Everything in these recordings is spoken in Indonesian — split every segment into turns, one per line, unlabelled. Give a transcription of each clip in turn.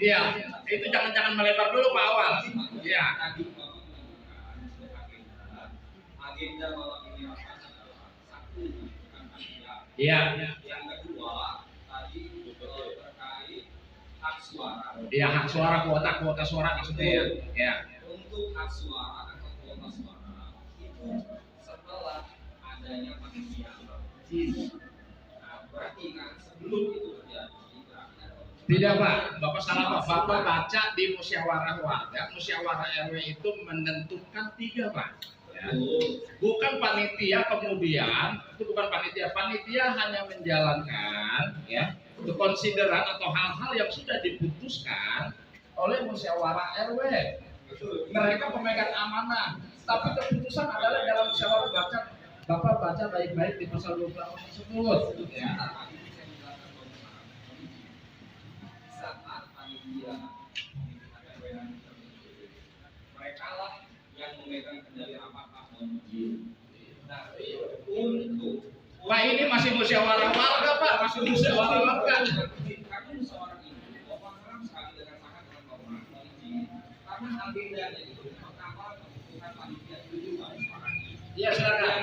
Iya, itu jangan melebar dulu Pak awal. Iya.
Agenda malam ini adalah satu
Iya.
Yang kedua tadi terkait hak suara.
Iya, hak suara, kuota suara maksudnya ya. Iya.
Untuk hak suara atau kuota suara itu setelah adanya panitia. Nah, berarti kan sebelum itu terjadi
tidak Pak, Bapak salah Pak. Bapak baca di musyawarah warga, musyawarah RW itu menentukan 3 Pak. Ya. Bukan panitia kemudian, itu bukan panitia hanya menjalankan ya konsideran atau hal-hal yang sudah diputuskan oleh musyawarah RW. Mereka pemegang amanah, tapi keputusan adalah dalam musyawarah Bapak baca baik-baik di pasal 28 tersebut ya.
Mereka lah yang memegang kendali apakah izin. Nah, untuk
Pak ini masih musyawarah warga Pak, masih musyawarah warga.
Kami musyawarah ini, orang sekali dengan sangat menghormati izin. Karena agendanya itu pertama kebutuhan panitia itu juga disepakati.
Iya silakan.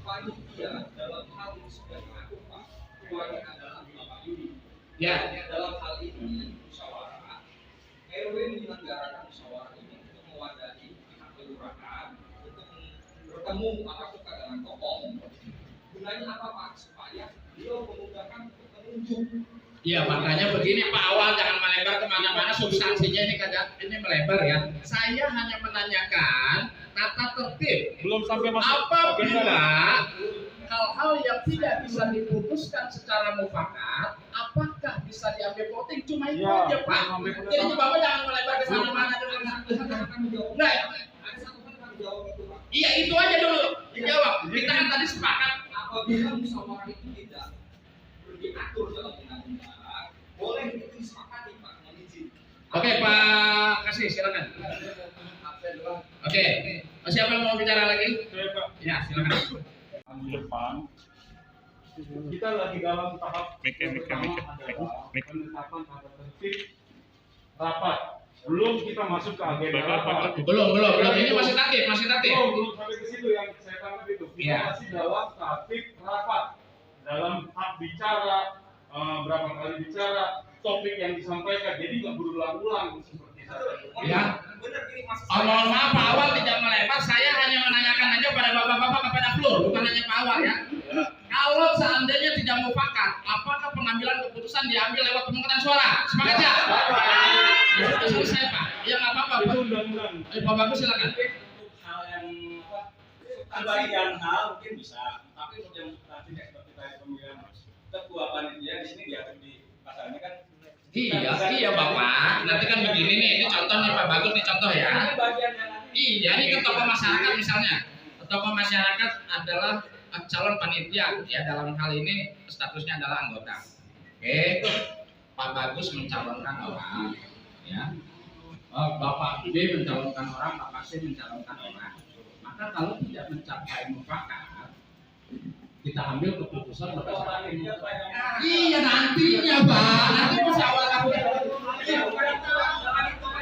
Panitia dalam hal ini sudah mengatur Pak, ketuanya adalah Bapak Yudi.
Ya.
Dalam hal ini musyawarah RW menyelenggarakan musyawarah ini untuk mewadahi pihak kelurahan untuk bertemu atau suka dengan tokoh. Gunanya apa Pak? Supaya beliau memudahkan pengunjung.
Iya makanya begini Pak awal jangan melebar kemana-mana, substansinya ini melebar ya. Saya hanya menanyakan tata tertib.
Belum sampai masuk.
Apabila hal-hal yang tidak bisa diputuskan secara mufakat, apakah bisa diambil voting? Cuma itu
ya,
aja Pak. Jadi Bapak jangan melebar ke sana-mana dulu. Enggak. Iya itu aja dulu dijawab. Kita kan tadi sepakat
apabila musyawarah itu tidak diatur dalam undang-undang, boleh itu disepakati Pak izin.
Oke Pak Kasih silakan. Oke. Siapa yang mau bicara lagi?
Saya Pak.
Ya silakan.
Di depan kita lagi dalam tahap penetapan tata tertib rapat. Belum kita masuk ke agenda rapat.
Belum. Ini masih tatip.
Belum sampai ke situ yang saya tangkap itu. Kita
Ya.
masih dalam tatip rapat. Dalam hak bicara, berapa kali bicara, topik yang disampaikan. Jadi nggak berulang-ulang seperti itu.
Ya.
Benar ini Mas.
Mohon maaf Pak Awal tidak melebar. Saya hanya menanyakan aja pada bapak-bapak kepada Flur, bukan hanya Pak Awal ya. Kalau seandainya tidak mufakat, apakah pengambilan keputusan diambil lewat pemungutan suara? Sepakat ya? Ya sudah selesai Pak. Ya nggak apa-apa.
Itu undang-undang.
Pak Bagus silakan.
Hal yang sebagian hal mungkin bisa, tapi untuk yang tadi seperti tadi pemilihan ketua panitia di sini diatur di pasal ini kan.
Iya Bapak. Nanti kan begini nih, ini contoh nih Pak Bagus nih contoh ya.
Ini bagian yang nanti.
Iya, ini ke tokoh masyarakat misalnya. Tokoh masyarakat adalah calon panitia, ya dalam hal ini statusnya adalah anggota. Oke, Pak Bagus mencalonkan orang, ya. Bapak B mencalonkan orang, Bapak C mencalonkan orang. Maka kalau tidak mencapai mufakat, kita ambil keputusan berdasarkan iya nantinya Pak, nanti musyawarah.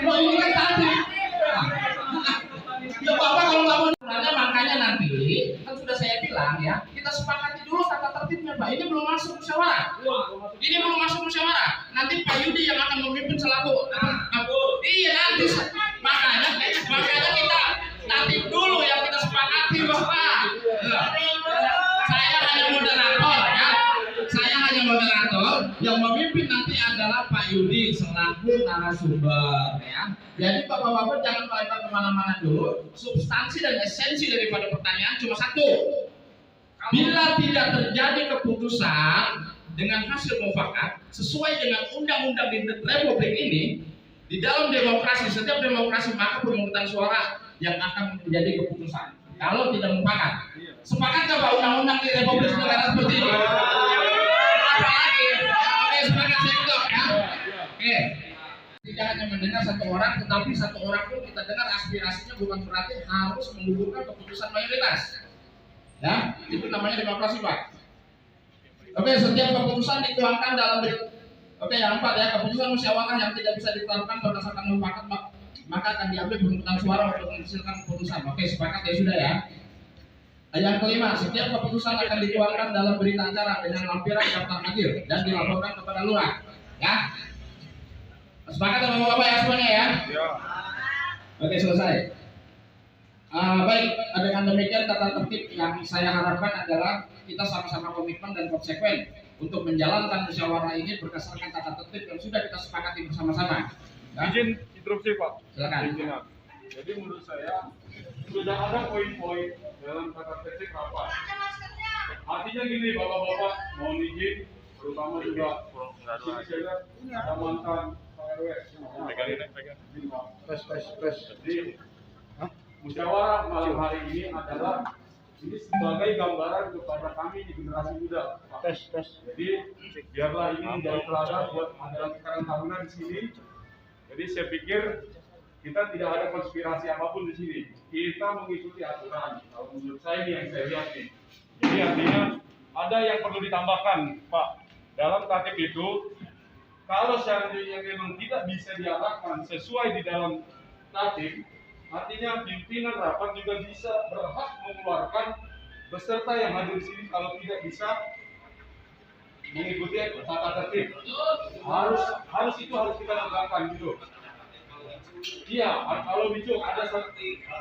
Loh ini kan tadi. Ya Bapak kalau nggak mau nanya makanya nanti kan sudah saya bilang ya kita sepakati dulu tata tertibnya Pak. Ini belum masuk musyawarah. Nanti Pak Yudi yang akan memimpin selaku. Iya nanti makanya kita nanti dulu yang kita sepakati Bapak. Saya hanya moderator yang memimpin nanti adalah Pak Yudi selaku narasumber ya. Jadi bapak-bapak jangan melebar kemana-mana dulu. Substansi dan esensi daripada pertanyaan cuma satu. Bila tidak terjadi keputusan dengan hasil mufakat sesuai dengan undang-undang di Republik ini, di dalam demokrasi, setiap demokrasi maka pemungutan suara yang akan menjadi keputusan. Kalau tidak mufakat, sepakat nggak Pak undang-undang di Republik negara seperti ini? Apa lagi? Oke, sepakat saya blok ya. Oke. Tidak hanya mendengar satu orang, tetapi satu orang pun kita dengar aspirasinya bukan berarti harus menggugurkan keputusan mayoritas. Ya, itu namanya demokrasi Pak. Oke, setiap keputusan dituangkan dalam Oke, yang keempat ya, keputusan musyawarah yang tidak bisa diterapkan berdasarkan mufakat maka akan diambil pemungutan suara untuk menghasilkan keputusan. Oke, sepakat ya sudah ya. Yang kelima, setiap keputusan akan dituangkan dalam berita acara dengan lampiran daftar hadir dan dilaporkan kepada lurah. Ya, sepakat sama bapak ya semuanya ya?
Ya.
Oke, selesai. Baik, dengan demikian tata tertib yang saya harapkan adalah kita sama-sama komitmen dan konsekuen untuk menjalankan musyawarah ini berdasarkan tata tertib yang sudah kita sepakati bersama-sama. Ya?
Izin interupsi Pak.
Silakan.
Izin. Jadi menurut saya sudah ada poin-poin dalam tata tertib rapat. Artinya gini bapak-bapak, mohon izin, terutama juga sini saya ada mantan RW. Jadi musyawarah malam hari ini adalah ini sebagai gambaran kepada kami di generasi muda. Pak. Jadi biarlah ini menjadi teladan buat ajaran sekarang tahunan di sini. Jadi saya pikir kita tidak ada konspirasi apapun di sini. Kita mengikuti aturan. Kalau menurut saya ini yang saya lihat nih. Jadi artinya ada yang perlu ditambahkan, Pak. Dalam tatip itu, kalau seandainya memang tidak bisa diarahkan sesuai di dalam tatip, artinya pimpinan rapat juga bisa berhak mengeluarkan peserta yang hadir di sini kalau tidak bisa mengikuti tata tertib. Harus itu harus kita lakukan gitu. Iya, kalau bicu ada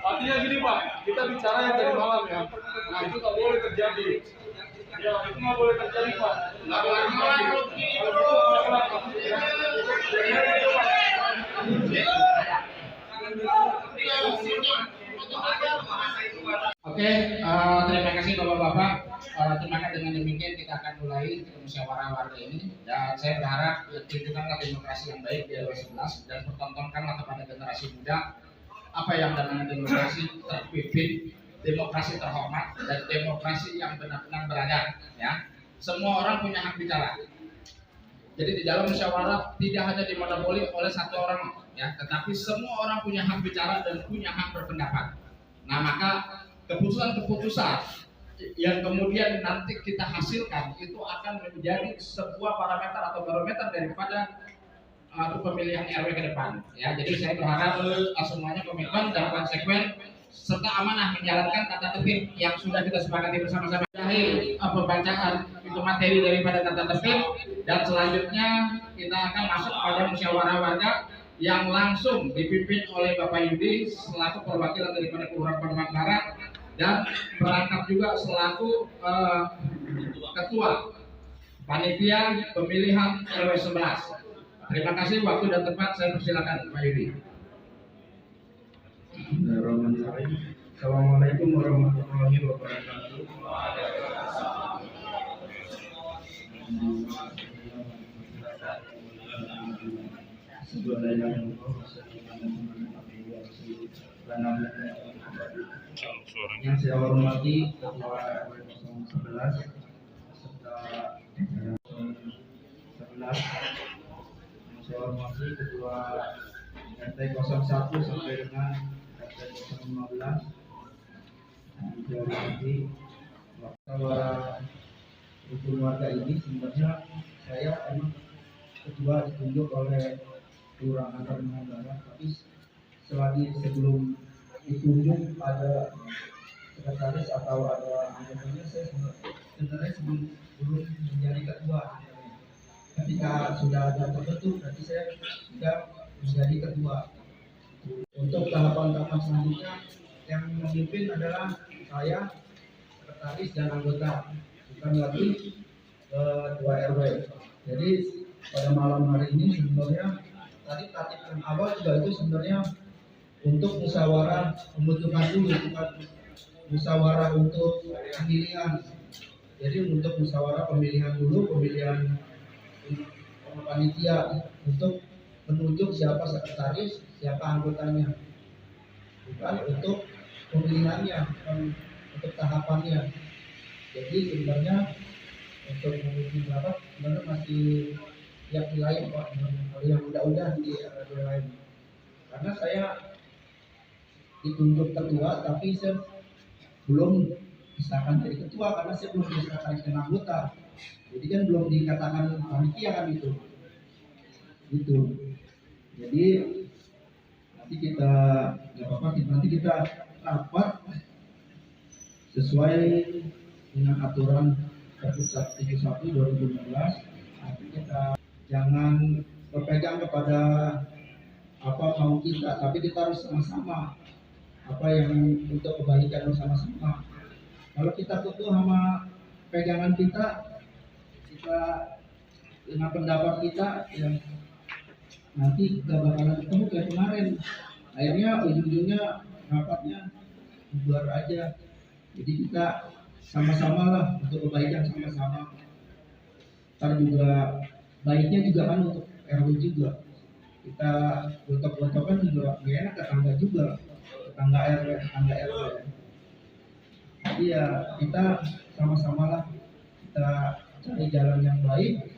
artinya gini Pak, kita bicara yang tadi malam ya. Nah itu nggak boleh terjadi. Ya itu nggak boleh terjadi Pak. Nggak boleh
Oke, terima kasih bapak-bapak. Terima kasih dengan demikian kita akan mulai musyawarah warga ini dan saya berharap tunjukkanlah demokrasi yang baik di RW 11 dan pertontonkanlah kepada generasi muda apa yang namanya demokrasi terpimpin, demokrasi terhormat dan demokrasi yang benar-benar beradab. Ya, semua orang punya hak bicara. Jadi di dalam musyawarah tidak hanya dimonopoli oleh satu orang, ya, tetapi semua orang punya hak bicara dan punya hak berpendapat. Nah maka keputusan-keputusan yang kemudian nanti kita hasilkan itu akan menjadi sebuah parameter atau barometer daripada pemilihan RW ke depan. Ya, jadi saya berharap semuanya komitmen dan konsekuen serta amanah menjalankan tata tertib yang sudah kita sepakati bersama-sama. Pembacaan itu materi daripada tata tertib dan selanjutnya kita akan masuk pada musyawarah warga yang langsung dipimpin oleh Bapak Yudi selaku perwakilan daripada Kelurahan Pademangan Barat dan perangkap juga selaku ketua panitia pemilihan RW 11. Terima kasih, waktu dan tempat saya persilakan Pak Yudi.
Assalamualaikum warahmatullahi wabarakatuh. Yang saya hormati Ketua RW 011 serta 11, yang saya hormati Ketua RT 01 sampai dengan RT 015, yang saya hormati musyawarah rukun warga ini. Sebenarnya saya emang ketua ditunjuk oleh Kelurahan Pademangan Barat, tapi sebelum ditunjuk ada sekretaris atau ada anggotanya, saya sebenarnya belum menjadi ketua. Ketika sudah ada terbentuk, berarti saya sudah menjadi ketua. Untuk tahapan-tahapan selanjutnya yang memimpin adalah saya, sekretaris dan anggota, bukan lagi ketua RW. Jadi pada malam hari ini sebenarnya tadi tatip yang awal juga itu sebenarnya untuk musyawarah pembentukan dulu, bukan musyawarah untuk pemilihan. Jadi untuk musyawarah pemilihan dulu, pemilihan panitia untuk menunjuk siapa sekretaris, siapa anggotanya, bukan untuk pemilihannya, bukan untuk tahapannya. Jadi sebenarnya untuk memimpin rapat sebenarnya masih yang lain Pak, yang udah di lain. Karena saya ditunjuk ketua, tapi saya belum misalkan jadi ketua karena saya belum bisa dengan anggota. Jadi kan belum dikatakan panitia kan itu. gitu. Jadi nanti kita nggak apa-apa, nanti kita rapat sesuai dengan aturan Pergub 31 2016. Nanti kita jangan berpegang kepada apa mau kita, tapi kita harus sama-sama apa yang untuk kebaikan bersama-sama. Kalau kita tutup sama pegangan kita dengan pendapat kita yang nanti kita bakalan ketemu kayak kemarin, akhirnya ujung-ujungnya rapatnya bubar aja. Jadi kita sama-sama lah untuk kebaikan sama-sama. Ntar juga baiknya juga kan untuk RW juga. Kita gontok-gontokan juga gak enak, tetangga juga, tetangga RW. Jadi ya kita sama-sama lah kita cari jalan yang baik.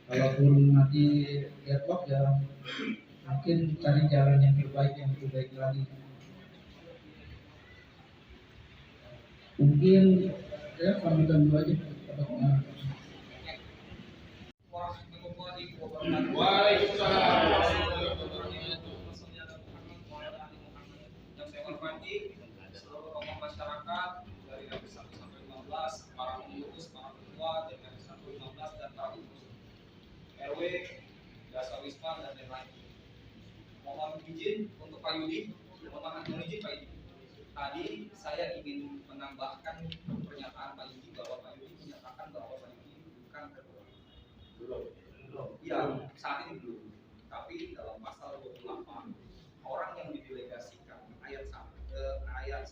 Kalaupun nanti deadlock ya mungkin cari jalan yang terbaik, yang lebih baik lagi. Mungkin ya sambutan dulu aja.
Waalaikumsalam.
Yang saya hormati seluruh tokoh masyarakat dari RW 1 sampai 15, para pengurus, para ketua dari RW 1 15 dan para pengurus RW, Dasa Wisma dan lain-lain. Mohon izin untuk Pak Yudi, mohon izin Pak Yudi. Tadi saya ingin menambahkan pernyataan Pak Yudi bahwa Pak Yudi menyatakan bahwa Pak Yudi bukan ketua. Iya, saat ini belum. Tapi dalam pasal 28 orang yang didelegasikan ayat 1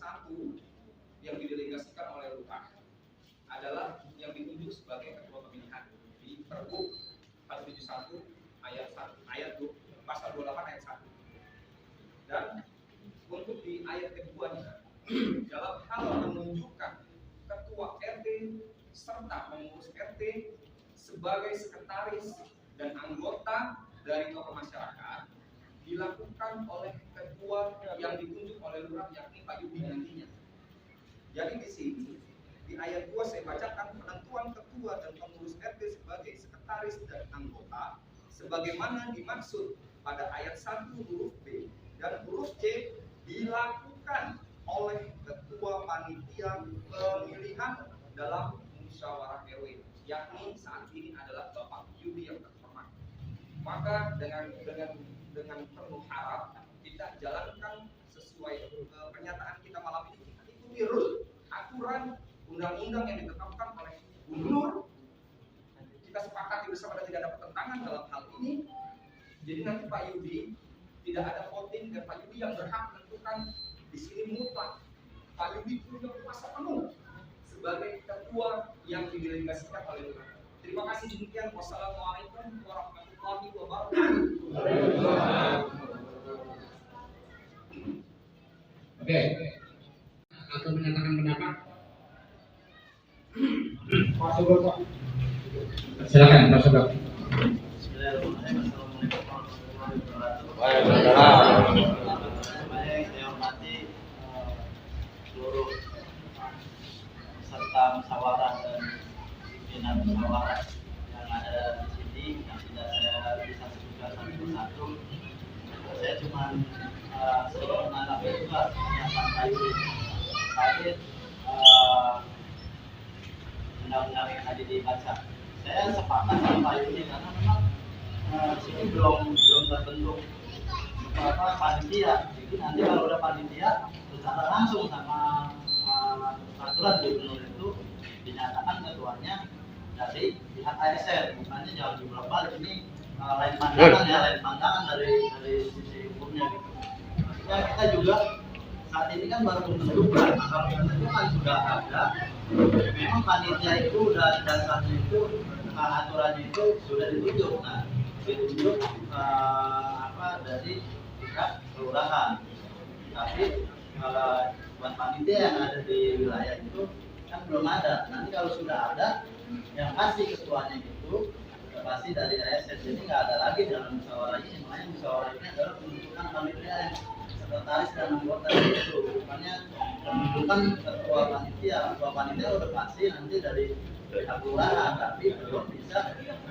yang didelegasikan oleh lurah adalah yang ditunjuk sebagai ketua pemilihan di Pergub 171 ayat 2 pasal 28 ayat 1. Dan untuk di ayat keduanya dalam hal menunjukkan ketua RT serta pengurus RT sebagai sekretaris dan anggota dari tokoh masyarakat dilakukan oleh ketua yang ditunjuk oleh lurah yakni Pak Yudi nantinya. Jadi di sini di ayat 2 saya bacakan penentuan ketua dan pengurus RT sebagai sekretaris dan anggota sebagaimana dimaksud pada ayat 1 huruf B dan huruf C dilakukan oleh ketua panitia pemilihan dalam musyawarah RW, yakni saat ini adalah Bapak Yudi yang terhormat. Maka dengan penuh harap kita jalankan sesuai pernyataan kita malam ini, kita ikuti aturan undang-undang yang ditetapkan oleh gubernur. Kita sepakati bersama dan tidak ada pertentangan dalam hal ini. Jadi nanti Pak Yudi tidak ada voting dan Pak Yudi yang berhak menentukan di sini mutlak. Pak Yudi punya kuasa penuh sebagai ketua yang didelegasikan oleh lurah. Terima kasih demikian. Wassalamualaikum warahmatullahi wabarakatuh.
Oke. Atau menyatakan pendapat? Pak Sugeng, Pak. Silakan Pak Sugeng.
Saya hormati seluruh peserta musyawarah dan pimpinan musyawarah yang ada di sini yang tidak saya bisa sebutkan satu persatu. Saya cuma sedikit menanggapi juga pernyataan Pak Yudi terkait undang-undang yang tadi dibaca. Saya sepakat sama Pak Yudi karena memang di sini belum terbentuk panitia. Jadi nanti kalau udah panitia secara langsung sama peraturan gubernur itu dinyatakan ketuanya dari pihak ASN, bukannya jangan dibolak-balik. Ini lain pandangan dari sisi hukumnya gitu. Ya, kita juga saat ini kan baru pembentukan, kalau pembentukan sudah ada, memang panitia itu udah dasarnya itu aturannya itu sudah ditunjuk. Nah, ditunjuk dari pihak kelurahan. Tapi buat panitia yang ada di wilayah itu kan belum ada. Nanti kalau sudah ada, yang pasti ketuanya itu pasti dari ASN. Jadi nggak ada lagi dalam musyawarah ini. Makanya musyawarah ini adalah pembentukan panitia yang sekretaris dan anggota itu. Makanya pembentukan ketua panitia. Ketua panitia udah pasti nanti dari pihak kelurahan, tapi belum bisa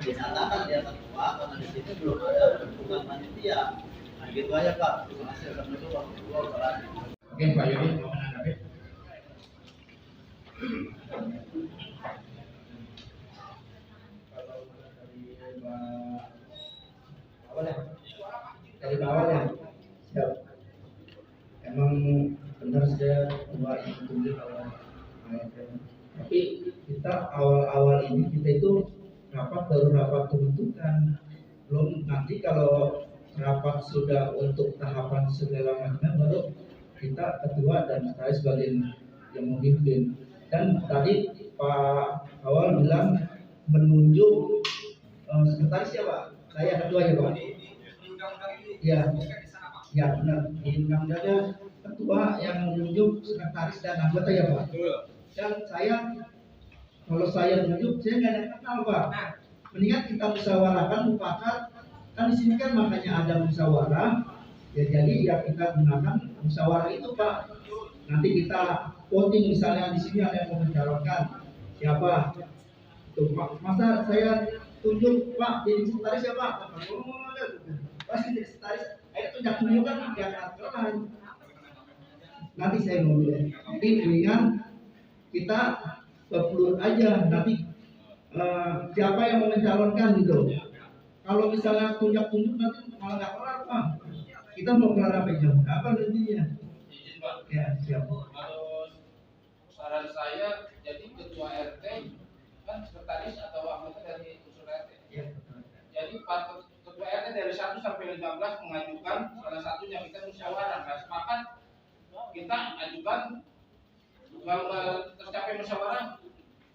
dinyatakan dia ketua karena di sini ini belum ada bentukan panitia. Nah gitu aja Pak. Terima kasih. Assalamualaikum warahmatullahi wabarakatuh.
Oke, Pak Yudi mau menanggapi.
Kalau dari bawah ya, siap. Emang benar saja dua yang ditunjuk oleh ASN. Tapi kita awal-awal ini kita itu baru rapat pembentukan. Belum nanti kalau rapat sudah untuk tahapan segala macam baru kita ketua dan saya sebagai yang memimpin. Dan tadi Pak Awal bilang menunjuk sekretaris ya Pak. Saya ketua ya Pak.
Di undang-undang itu
Ya.
disebutkan di sana Pak.
Ya benar, di undang-undangnya ketua yang menunjuk sekretaris dan anggota ya Pak. Dan saya kalau saya menunjuk saya nggak ada kenal Pak. Mendingan kita musyawarahkan mufakat, kan di sini kan makanya ada musyawarah. Ya jadi ya kita gunakan musyawarah itu Pak. Nanti kita voting misalnya di sini ada yang mau mencalonkan siapa? Tuh Pak, masa saya tunjuk Pak jadi sekretaris ya Pak? Pasti jadi sekretaris. Tunjuk kan nggak aturan. Nanti saya mau bilang, jadi mendingan kita berpeluang aja nanti siapa yang mau mencalonkan gitu. Kalau misalnya tunjuk nanti malah nggak kelar Pak. Kita mau kelar apa jam? Apa nantinya?
Izin Pak.
Ya siap.
Kalau saran saya, jadi ketua RT kan sekretaris atau anggota dari unsur RT.
Ya.
Jadi Pak ketua RT dari 1 sampai 15 mengajukan salah satunya kita musyawarah. Nah, sepakat kita ajukan kalau tercapai musyawarah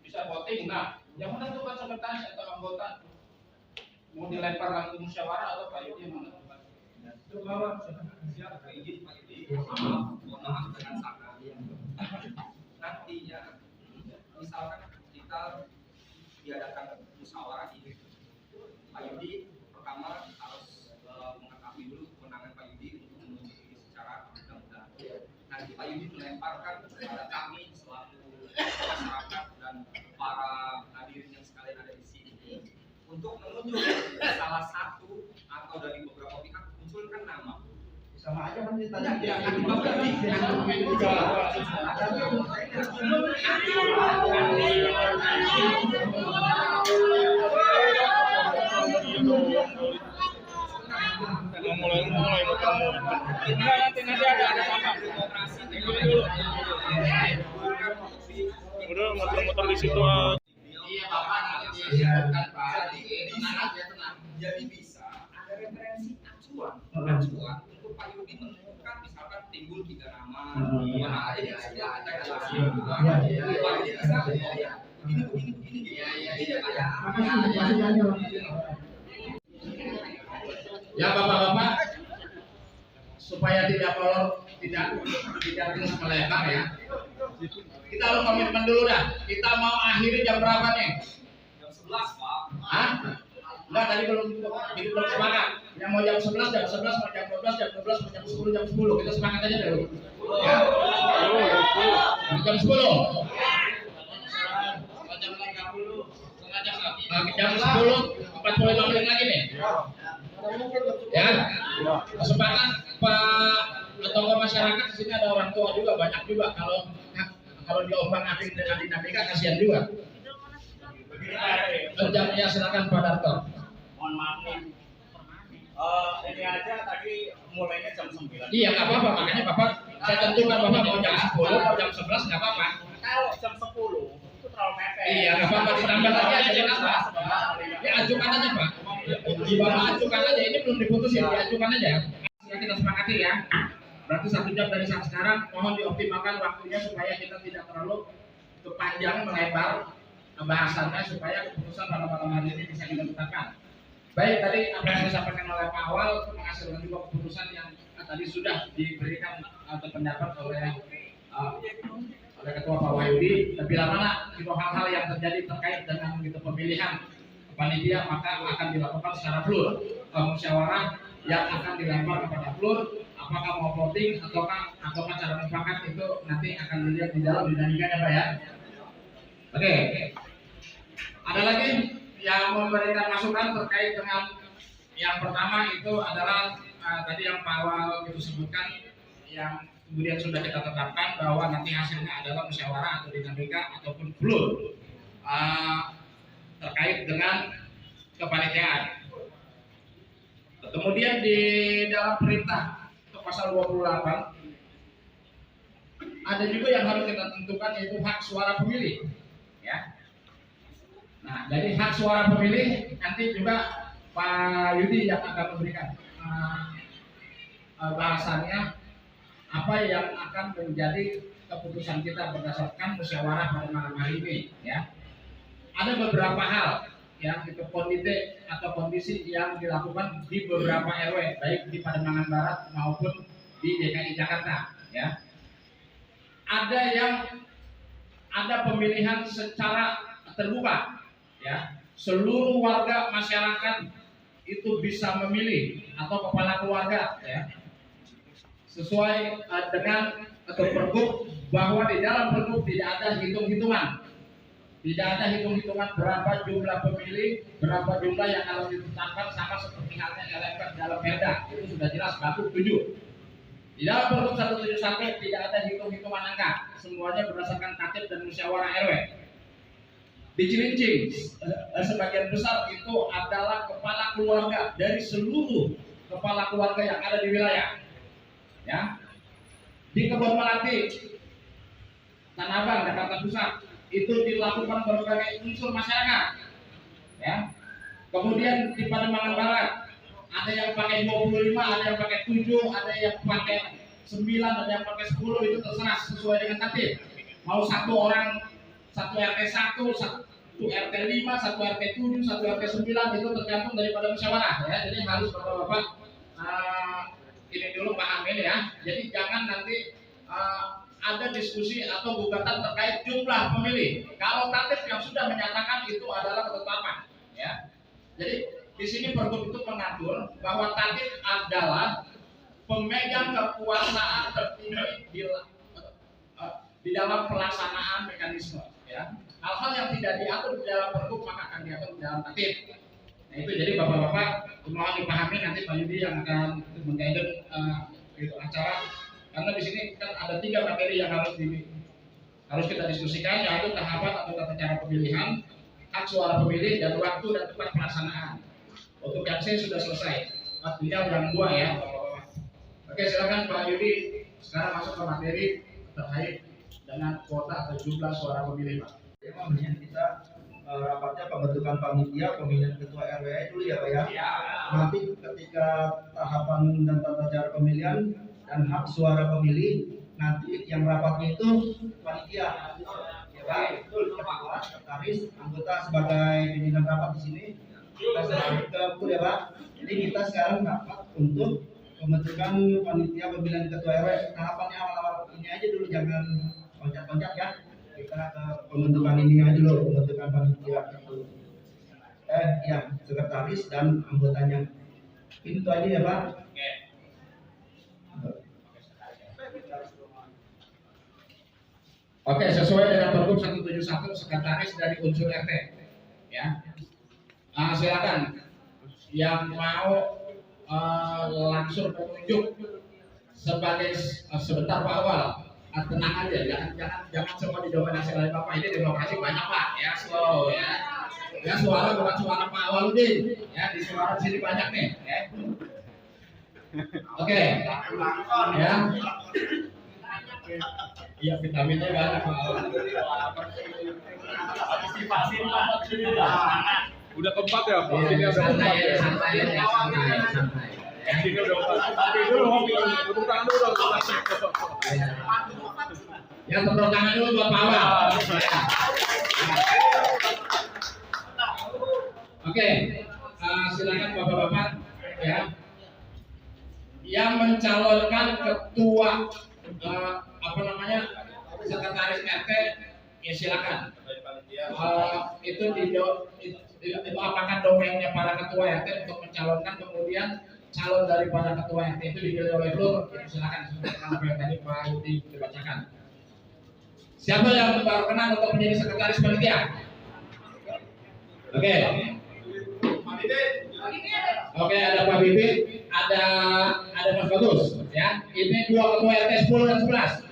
bisa voting. Nah, yang menentukan sekretaris atau anggota mau dilempar langsung musyawarah atau Pak Yudi yang menentukan.
Siap, izin Pak Yudi. Mohon maaf dengan sangat. Nantinya, misalkan kita diadakan musyawarah ini, Pak Yudi pertama harus mengetahui dulu kewenangan Pak Yudi untuk menunjuk ini secara undang-undang. Nanti Pak Yudi melemparkan kepada kami selaku masyarakat dan para hadirin yang sekalian ada di sini untuk menunjuk salah satu atau dari beberapa pihak munculkan nama.
Sama aja kan ditanya.
Ya, Bapak
mulai nanti ada apa? Udah muter-muter di situ.
Iya Bapak nanti siapkan Pak. Tenang aja tenang.
Jadi bisa ada referensi acuan untuk Pak Yudi menemukan misalkan timbul 3 nama. Nah, jadi ada Pak Yudi bisa begini. Iya Pak ya.
Ya Bapak-bapak, supaya tidak molor, tidak terus melebar ya. Kita harus komitmen dulu dah. Kita mau akhiri jam berapa nih?
Jam 11 Pak.
Hah? Enggak, tadi belum semangat. Yang mau jam 11, jam 11, mau jam 12, jam 12, mau jam 10, jam 10. Kita semangat aja dulu. Ya. Jam 10. Jam 10, 45 menit lagi nih. Ya. Kesempatan Pak tokoh masyarakat di sini ada orang tua juga, banyak juga. Kalau diombang-ambing dengan dinamika kasihan juga. Jamnya silakan Pak Darto.
Mohon maaf nih. Ini aja tadi mulainya jam 9.
Iya nggak apa-apa, makanya Bapak saya tentukan Bapak mau jam 10 mau jam 11 nggak apa-apa.
Kalau jam 10 itu terlalu mepet.
Iya nggak apa-apa, ditambah lagi aja jelas Pak. Ya ajukan aja Pak. Di bawah ajukan aja, ini belum diputusin, diajukan aja. Ya kita sepakati ya. Berarti 1 jam dari saat sekarang, mohon dioptimalkan waktunya supaya kita tidak terlalu panjang melebar bahasannya supaya keputusan pada malam hari ini bisa kita tetapkan. Baik, tadi apa yang disampaikan oleh Pak Awal menghasilkan juga keputusan yang tadi sudah diberikan atau pendapat oleh Ketua Pak Wahyudi. Bila mana itu hal-hal yang terjadi terkait dengan pemilihan panitia maka akan dilakukan secara floor, musyawarah yang akan dilempar kepada floor. Apakah mau voting ataukah cara mufakat itu nanti akan dilihat di dalam dinamikanya Pak ya. Oke. Ada lagi yang memberikan masukan terkait dengan Yang pertama itu adalah tadi yang Pak Awal itu sebutkan, yang kemudian sudah kita tetapkan bahwa nanti hasilnya adalah musyawarah atau dinamika ataupun flow terkait dengan kepanitiaan. Kemudian di dalam perintah untuk pasal 28 ada juga yang harus kita tentukan, yaitu hak suara pemilih, ya. Nah, jadi hak suara pemilih nanti juga Pak Yudi yang akan memberikan bahasannya apa yang akan menjadi keputusan kita berdasarkan musyawarah pada malam hari ini, ya. Ada beberapa hal yang itu kondisi yang dilakukan di beberapa RW, baik di Pademangan Barat maupun di DKI Jakarta, ya. Ada pemilihan secara terbuka, ya. Seluruh warga masyarakat itu bisa memilih atau kepala keluarga, ya. Sesuai dengan atau pergub, bahwa di dalam pergub tidak ada hitung-hitungan. Tidak ada hitung-hitungan berapa jumlah pemilih, berapa jumlah yang harus ditetapkan, sama seperti halnya LMK dalam Perda. Itu sudah jelas bab 7. Di dalam pergub 171 tidak ada hitung-hitungan angka. Semuanya berdasarkan tatib dan musyawarah RW. Di Cilincing, sebagian besar itu adalah kepala keluarga dari seluruh kepala keluarga yang ada di wilayah, ya. Di Kebon Melati, Tanah Abang, Jakarta Pusat, itu dilakukan berbagai unsur masyarakat, ya. Kemudian di Pademangan Barat ada yang pakai 25, ada yang pakai 7, ada yang pakai 9, ada yang pakai 10, itu terserah sesuai dengan tatib. Mau satu orang, satu RT 1, satu RT 5, satu RT 7, satu RT 9, itu tergantung daripada musyawarah, ya. Jadi harus Bapak-bapak ini dulu paham ini, ya. Jadi jangan nanti ada diskusi atau gugatan terkait jumlah pemilih. Kalau tatib yang sudah menyatakan itu adalah ketetapan, ya. Jadi di sini pergub itu mengatur bahwa tatib adalah pemegang kekuasaan tertinggi di dalam pelaksanaan mekanisme, ya. Hal-hal yang tidak diatur di dalam pergub maka akan diatur di dalam tatib. Nah, itu jadi Bapak-bapak mohon dipahami, nanti Pak Yudi yang akan mengguide acara, karena di sini kan ada 3 materi yang harus kita diskusikan, yaitu tahapan atau tata cara pemilihan, hak suara pemilih, dan waktu dan tempat pelaksanaan. Untuk yang C sudah selesai, tinggal yang 2, ya. Oke, silakan Pak Yudi sekarang masuk ke materi terkait dengan kuota atau jumlah suara pemilih, Pak.
Kemudian kita rapatnya pembentukan panitia pemilihan ketua RW dulu, ya Pak, ya. Nanti ketika tahapan dan tata cara pemilihan dan hak suara pemilih, nanti yang rapatnya itu panitia, ya Pak. Ketua, sekretaris, anggota sebagai pimpinan rapat di sini. Kita sebagai ketua, ya Pak. Jadi kita sekarang rapat untuk pembentukan panitia pemilihan ketua RW. Tahapannya awal-awal ini aja dulu, jangan loncat-loncat, ya. Kita ke pembentukan ini aja dulu, pembentukan panitia itu. Ya, sekretaris dan anggotanya. Itu aja, ya Pak.
Oke, sesuai dengan pergub 171, sekretaris dari unsur RT, ya. Silakan yang mau langsung menunjuk sebagai sebentar Pak Awal. Tenang aja, jangan semua didominasi oleh Bapak. Ini demokrasi banyak Pak, ya, slow, ya. Ya, suara bukan suara Pak Awaludin, ya, di suara sini banyak nih, ya. Oke, ya. Iya, vitaminnya banyak Pak Awal.
Udah keempat ya, Pak?
Iya, santai ya, santai.
Ini udah keempat. Dulu hobi, tepuk tangan dulu dong.
Yang tepuk tangan dulu buat Pak Awal. Oke, silakan Bapak-bapak, ya. Yang mencalonkan ketua sekretaris RT, ya silakan. Itu apakah domainnya para ketua RT untuk mencalonkan, kemudian calon daripada ketua RT itu dipilih oleh floor, silakan seperti yang tadi Pak Yudi dibacakan. Siapa yang berkenan untuk menjadi sekretaris panitia? Oke.
Pak Yudi.
Oke, ada Pak Bibit, ada Mas Bagus, ya. Ini dua ketua RT 10 dan 11.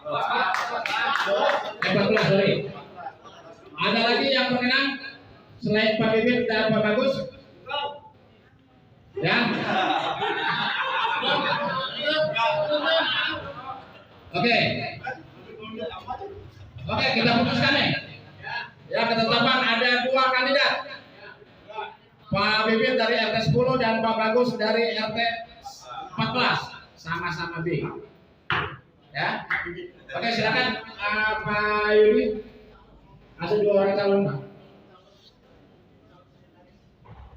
14, sorry. Ada lagi yang berkenan selain Pak Bibit dan Pak Bagus? Ya. Oke. Oke, kita putuskan nih. Ya, ketetapan ada dua kandidat. Pak Bibit dari RT 10 dan Pak Bagus dari RT 14, sama-sama B. Ya. Oke, silakan Pak Yudi. Ada dua orang calon, Pak.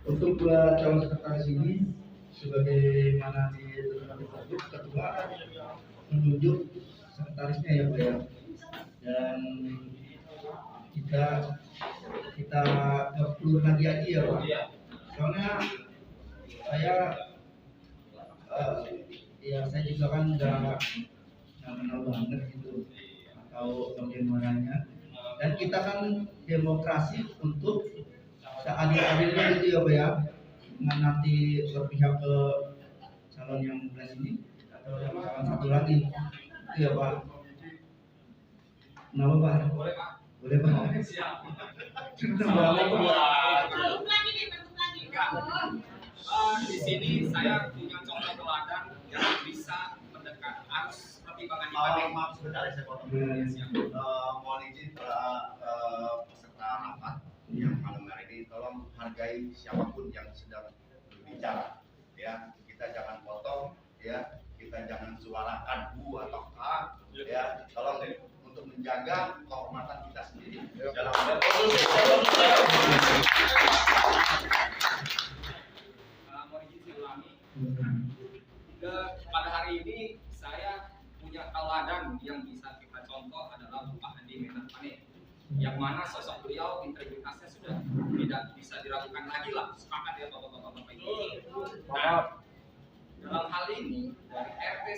Untuk dua calon sekretaris ini, sebagaimana ditentukan di Pergub, ketua menunjuk sekretarisnya ya Pak ya. Dan kita perlu lagi aja ya Pak. Soalnya saya juga kan nggak kenal banget gitu atau bagaimananya. Dan kita kan demokrasi untuk seadil-adilnya gitu ya Pak ya. Dengan nanti berpihak ke calon yang 11 ini atau yang calon satu lagi itu ya Pak. Kenapa Pak? Boleh Pak?
Siap. Di sini saya punya contoh teladan yang bisa mendekat. Harus pertimbangan dibanding.
Maaf sebentar saya potong. Mohon izin peserta rapat yang malam hari ini tolong hargai siapapun yang sedang berbicara. Ya, kita jangan potong, ya, kita jangan suarakan bu atau a, ya, tolong untuk menjaga kehormatan kita sendiri dalam
Mohon izin saya ulangi. Pada hari ini saya punya teladan yang bisa kita contoh adalah Pak Andi Menarpane, yang mana sosok beliau integritasnya sudah tidak bisa diragukan lagi lah. Sepakat ya bapak-bapak ini. Nah, dalam hal ini dari RT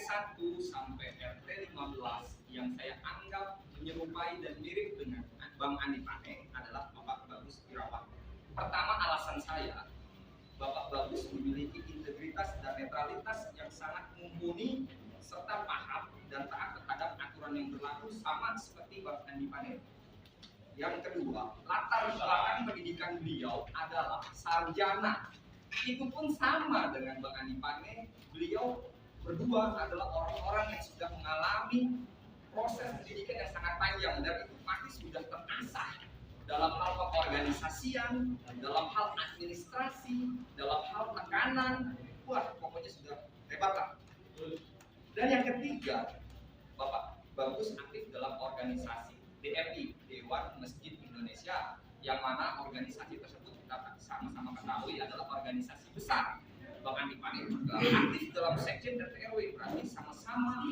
1 sampai RT 15 yang saya anggap menyerupai dan mirip dengan Bang Andi Pane adalah Bapak Bagus Irawan. Pertama, alasan saya, Bapak Bagus memiliki integritas dan netralitas yang sangat mumpuni serta paham dan taat terhadap aturan yang berlaku sama seperti Bang Andi Pane. Yang kedua, latar belakang pendidikan beliau adalah sarjana. Itu pun sama dengan Bang Andi Pane. Beliau berdua adalah orang-orang yang sudah mengalami proses pendidikan yang sangat panjang dan itu pasti sudah terasah dalam hal keorganisasian, dalam hal administrasi, dalam hal tekanan. Wah, pokoknya sudah hebat lah. Dan yang ketiga, Bapak Bagus aktif dalam organisasi DMI, Dewan Masjid Indonesia, yang mana organisasi tersebut kita sama-sama ketahui adalah organisasi besar. Bang Andi Pane juga aktif dalam Sekjen dan RW, berarti sama-sama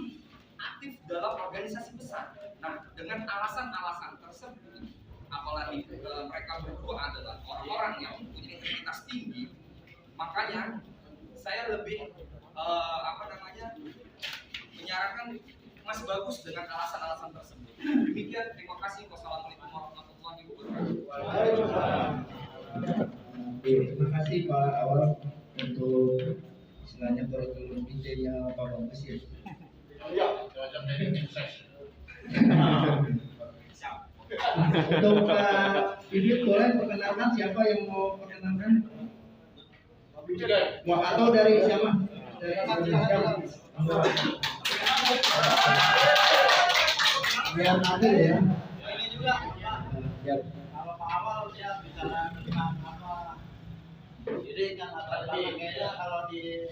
aktif dalam organisasi besar. Nah, dengan alasan-alasan tersebut, apalagi mereka berdua adalah orang-orang yang mempunyai integritas tinggi, makanya saya lebih menyarankan Mas Bagus dengan alasan-alasan tersebut. Demikian, terima kasih. Wassalamualaikum warahmatullahi wabarakatuh.
Terima kasih Pak Awal untuk istilahnya kurikulum vitae-nya Pak Bagus ya. Untuk Pak Bibit boleh perkenalkan siapa yang mau perkenalkan? Atau dari siapa? Dari siapa? Biar adil ya.
ini juga
Ya.
kalau Pak Awal dia bicara tentang apa, jadi kan kayaknya kalau di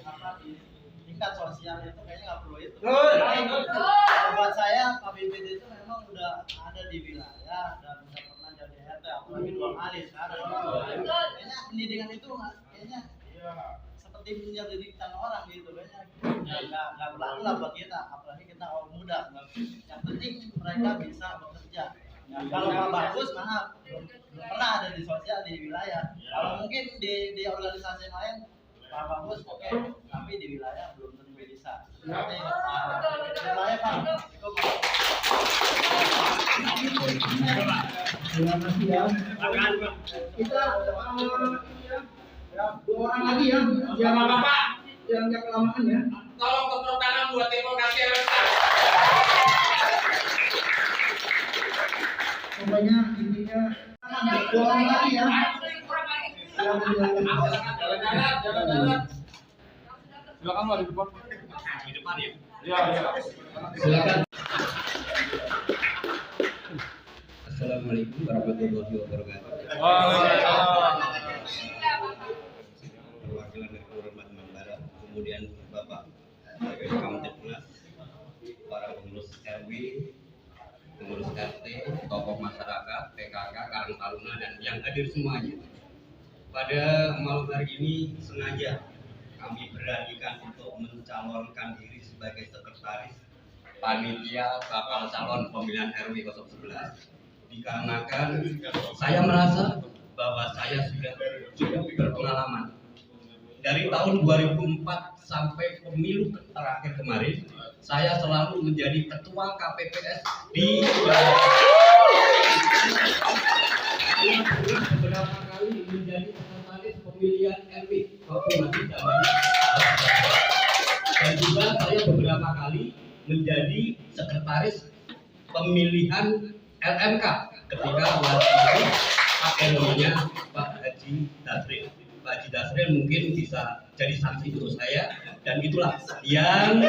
tingkat sosial itu kayaknya nggak perlu itu. Buat saya Pak Bibit itu memang udah ada di wilayah dan udah pernah jadi RT, apalagi 2 kali sekarang. Kayaknya pendidikan itu kayaknya seperti menyelidikkan orang gitu, kayaknya nggak berlaku lah buat kita, apalagi kita orang muda. Yang penting mereka bisa bekerja. Nah, kalau Pak Bagus maaf belum pernah ada di sosial di wilayah. Kalau mungkin di organisasi lain Pak Bagus oke, tapi di wilayah belum tentu bisa. Jadi wilayah Pak.
Terima kasih ya. Kita ya, 2 orang lagi ya, yang
Bapak,
yang kelamaan ya.
tolong tepuk tangan buat demokrasi RMK.
Pokoknya intinya dua orang lagi ya. Yang menjelaskan.
Jalan-jalan.
Silakan Pak di depan.
Di depan ya.
Iya, iya.
Silakan.
Assalamualaikum warahmatullahi wabarakatuh.
Waalaikumsalam.
Perwakilan dari Kelurahan Barat, kemudian Bapak sebagai Kamtipmas, para pengurus RW, pengurus RT, tokoh masyarakat, PKK, Karang Taruna, dan yang hadir semuanya. Pada malam hari ini sengaja kami beranikan untuk mencalonkan diri sebagai sekretaris panitia bakal calon pemilihan RW 011 dikarenakan saya merasa bahwa saya sudah cukup berpengalaman dari tahun 2004 sampai pemilu terakhir kemarin. Saya selalu menjadi ketua KPPS di beberapa kali menjadi sekretaris pemilihan RW waktu masih zaman, dan juga saya beberapa kali menjadi sekretaris pemilihan LMK ketika waktu Pak RW-nya Pak Haji Dasril. Pak Haji Dasril mungkin bisa jadi saksi untuk saya, dan itulah yang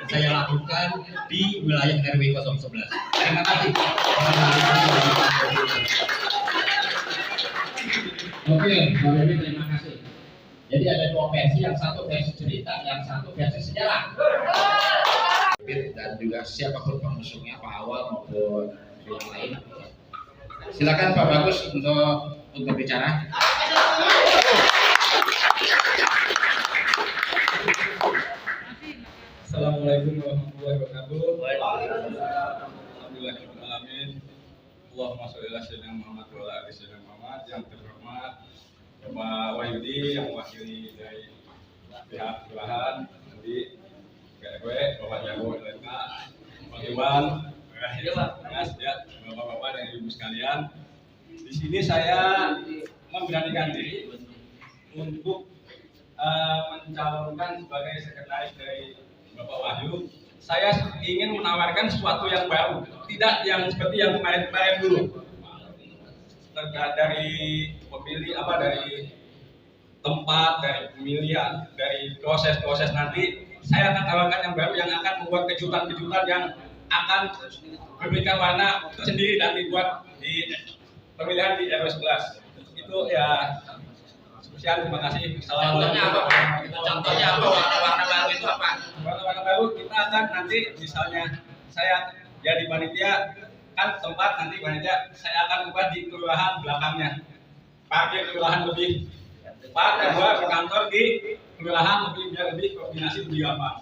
saya lakukan di wilayah RW 011. Terima kasih.
Oke, Pak Dewi, terima kasih. Jadi ada dua versi, yang satu versi cerita, yang satu versi sejarah. Dan juga siapapun pengusungnya, Pak Awal maupun yang lain. Silakan Pak Bagus untuk bicara.
Assalamualaikum warahmatullahi wabarakatuh. Alhamdulillahirrahmanirrahim. Allahumma sholli ala sayyidina Muhammad wa ala ali sayyidina Muhammad. Yang terhormat Bapak Wahyudi yang mewakili dari pihak kelurahan, nanti RW, Bapak Jago LMK, Pak Iwan, Mas, ya, Bapak-bapak dan ibu sekalian. Di sini saya memberanikan diri untuk mencalonkan sebagai sekretaris dari Bapak Wahyu. Saya ingin menawarkan sesuatu yang baru, tidak yang seperti yang kemarin-kemarin dulu. Dari pemilih dari tempat, dari pemilihan, dari proses-proses nanti, saya akan tawarkan yang baru yang akan membuat kejutan-kejutan yang akan memberikan warna tersendiri dan dibuat di pemilihan di RW 11. Itu ya. Sekian, terima kasih.
Contohnya apa? Contohnya apa? Warna-warna baru itu apa?
Warna-warna baru kita akan nanti misalnya saya jadi panitia, kan tempat nanti panitia saya akan ubah di kelurahan belakangnya, parkir kelurahan lebih cepat, kedua ke kantor di kelurahan lebih biar lebih koordinasi lebih gampang.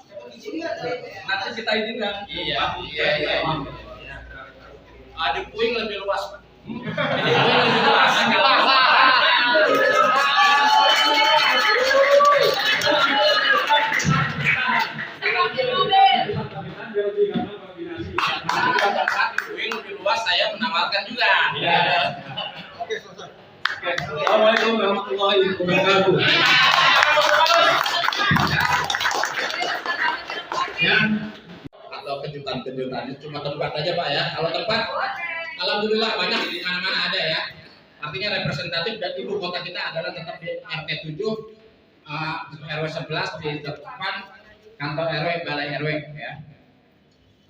Nanti kita izinkan.
Iya. Ada puing lebih luas, Pak. Puing lebih luas, saya menawarkan juga.
Assalamualaikum warahmatullahi wabarakatuh.
Ya. Atau kejutan-kejutannya cuma tempat aja Pak ya. Kalau tempat, alhamdulillah banyak di mana-mana ada ya. Artinya representatif dan ibu kota kita adalah tetap di RT 7, RW 11 di depan kantor RW, balai RW ya.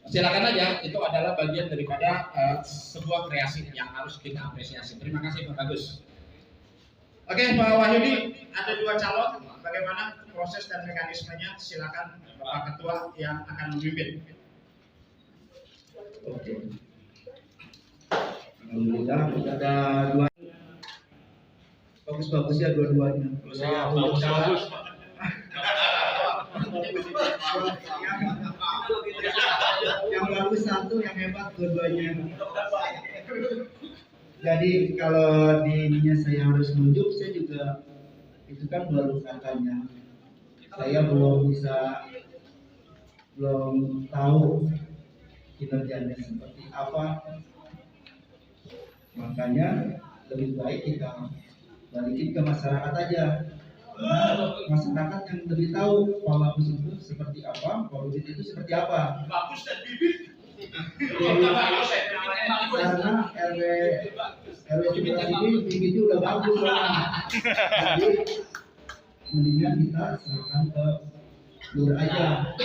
Silakan aja, itu adalah bagian daripada sebuah kreasi yang harus kita apresiasi. Terima kasih Pak Bagus. Oke Pak Wahyudi, ada dua calon. Bagaimana proses dan mekanismenya? Silakan Bapak Ketua yang akan memimpin.
Oke. Alhamdulillah ada dua. Bagus-bagus ya dua-duanya. Kalau saya
Bagus.
yang bagus satu, yang hebat dua-duanya. Jadi kalau di ininya saya harus nunjuk, saya juga itu kan baru katanya. Saya belum tahu kinerjanya seperti apa. Makanya lebih baik kita balikin ke masyarakat aja. masyarakat yang lebih tahu Pak Bagus itu seperti apa, Pak Udin itu seperti apa.
Bagus dan bibit.
Karena RW sebelah ini bibitnya udah bagus Pak. Jadi mendingan kita serahkan ke lur aja.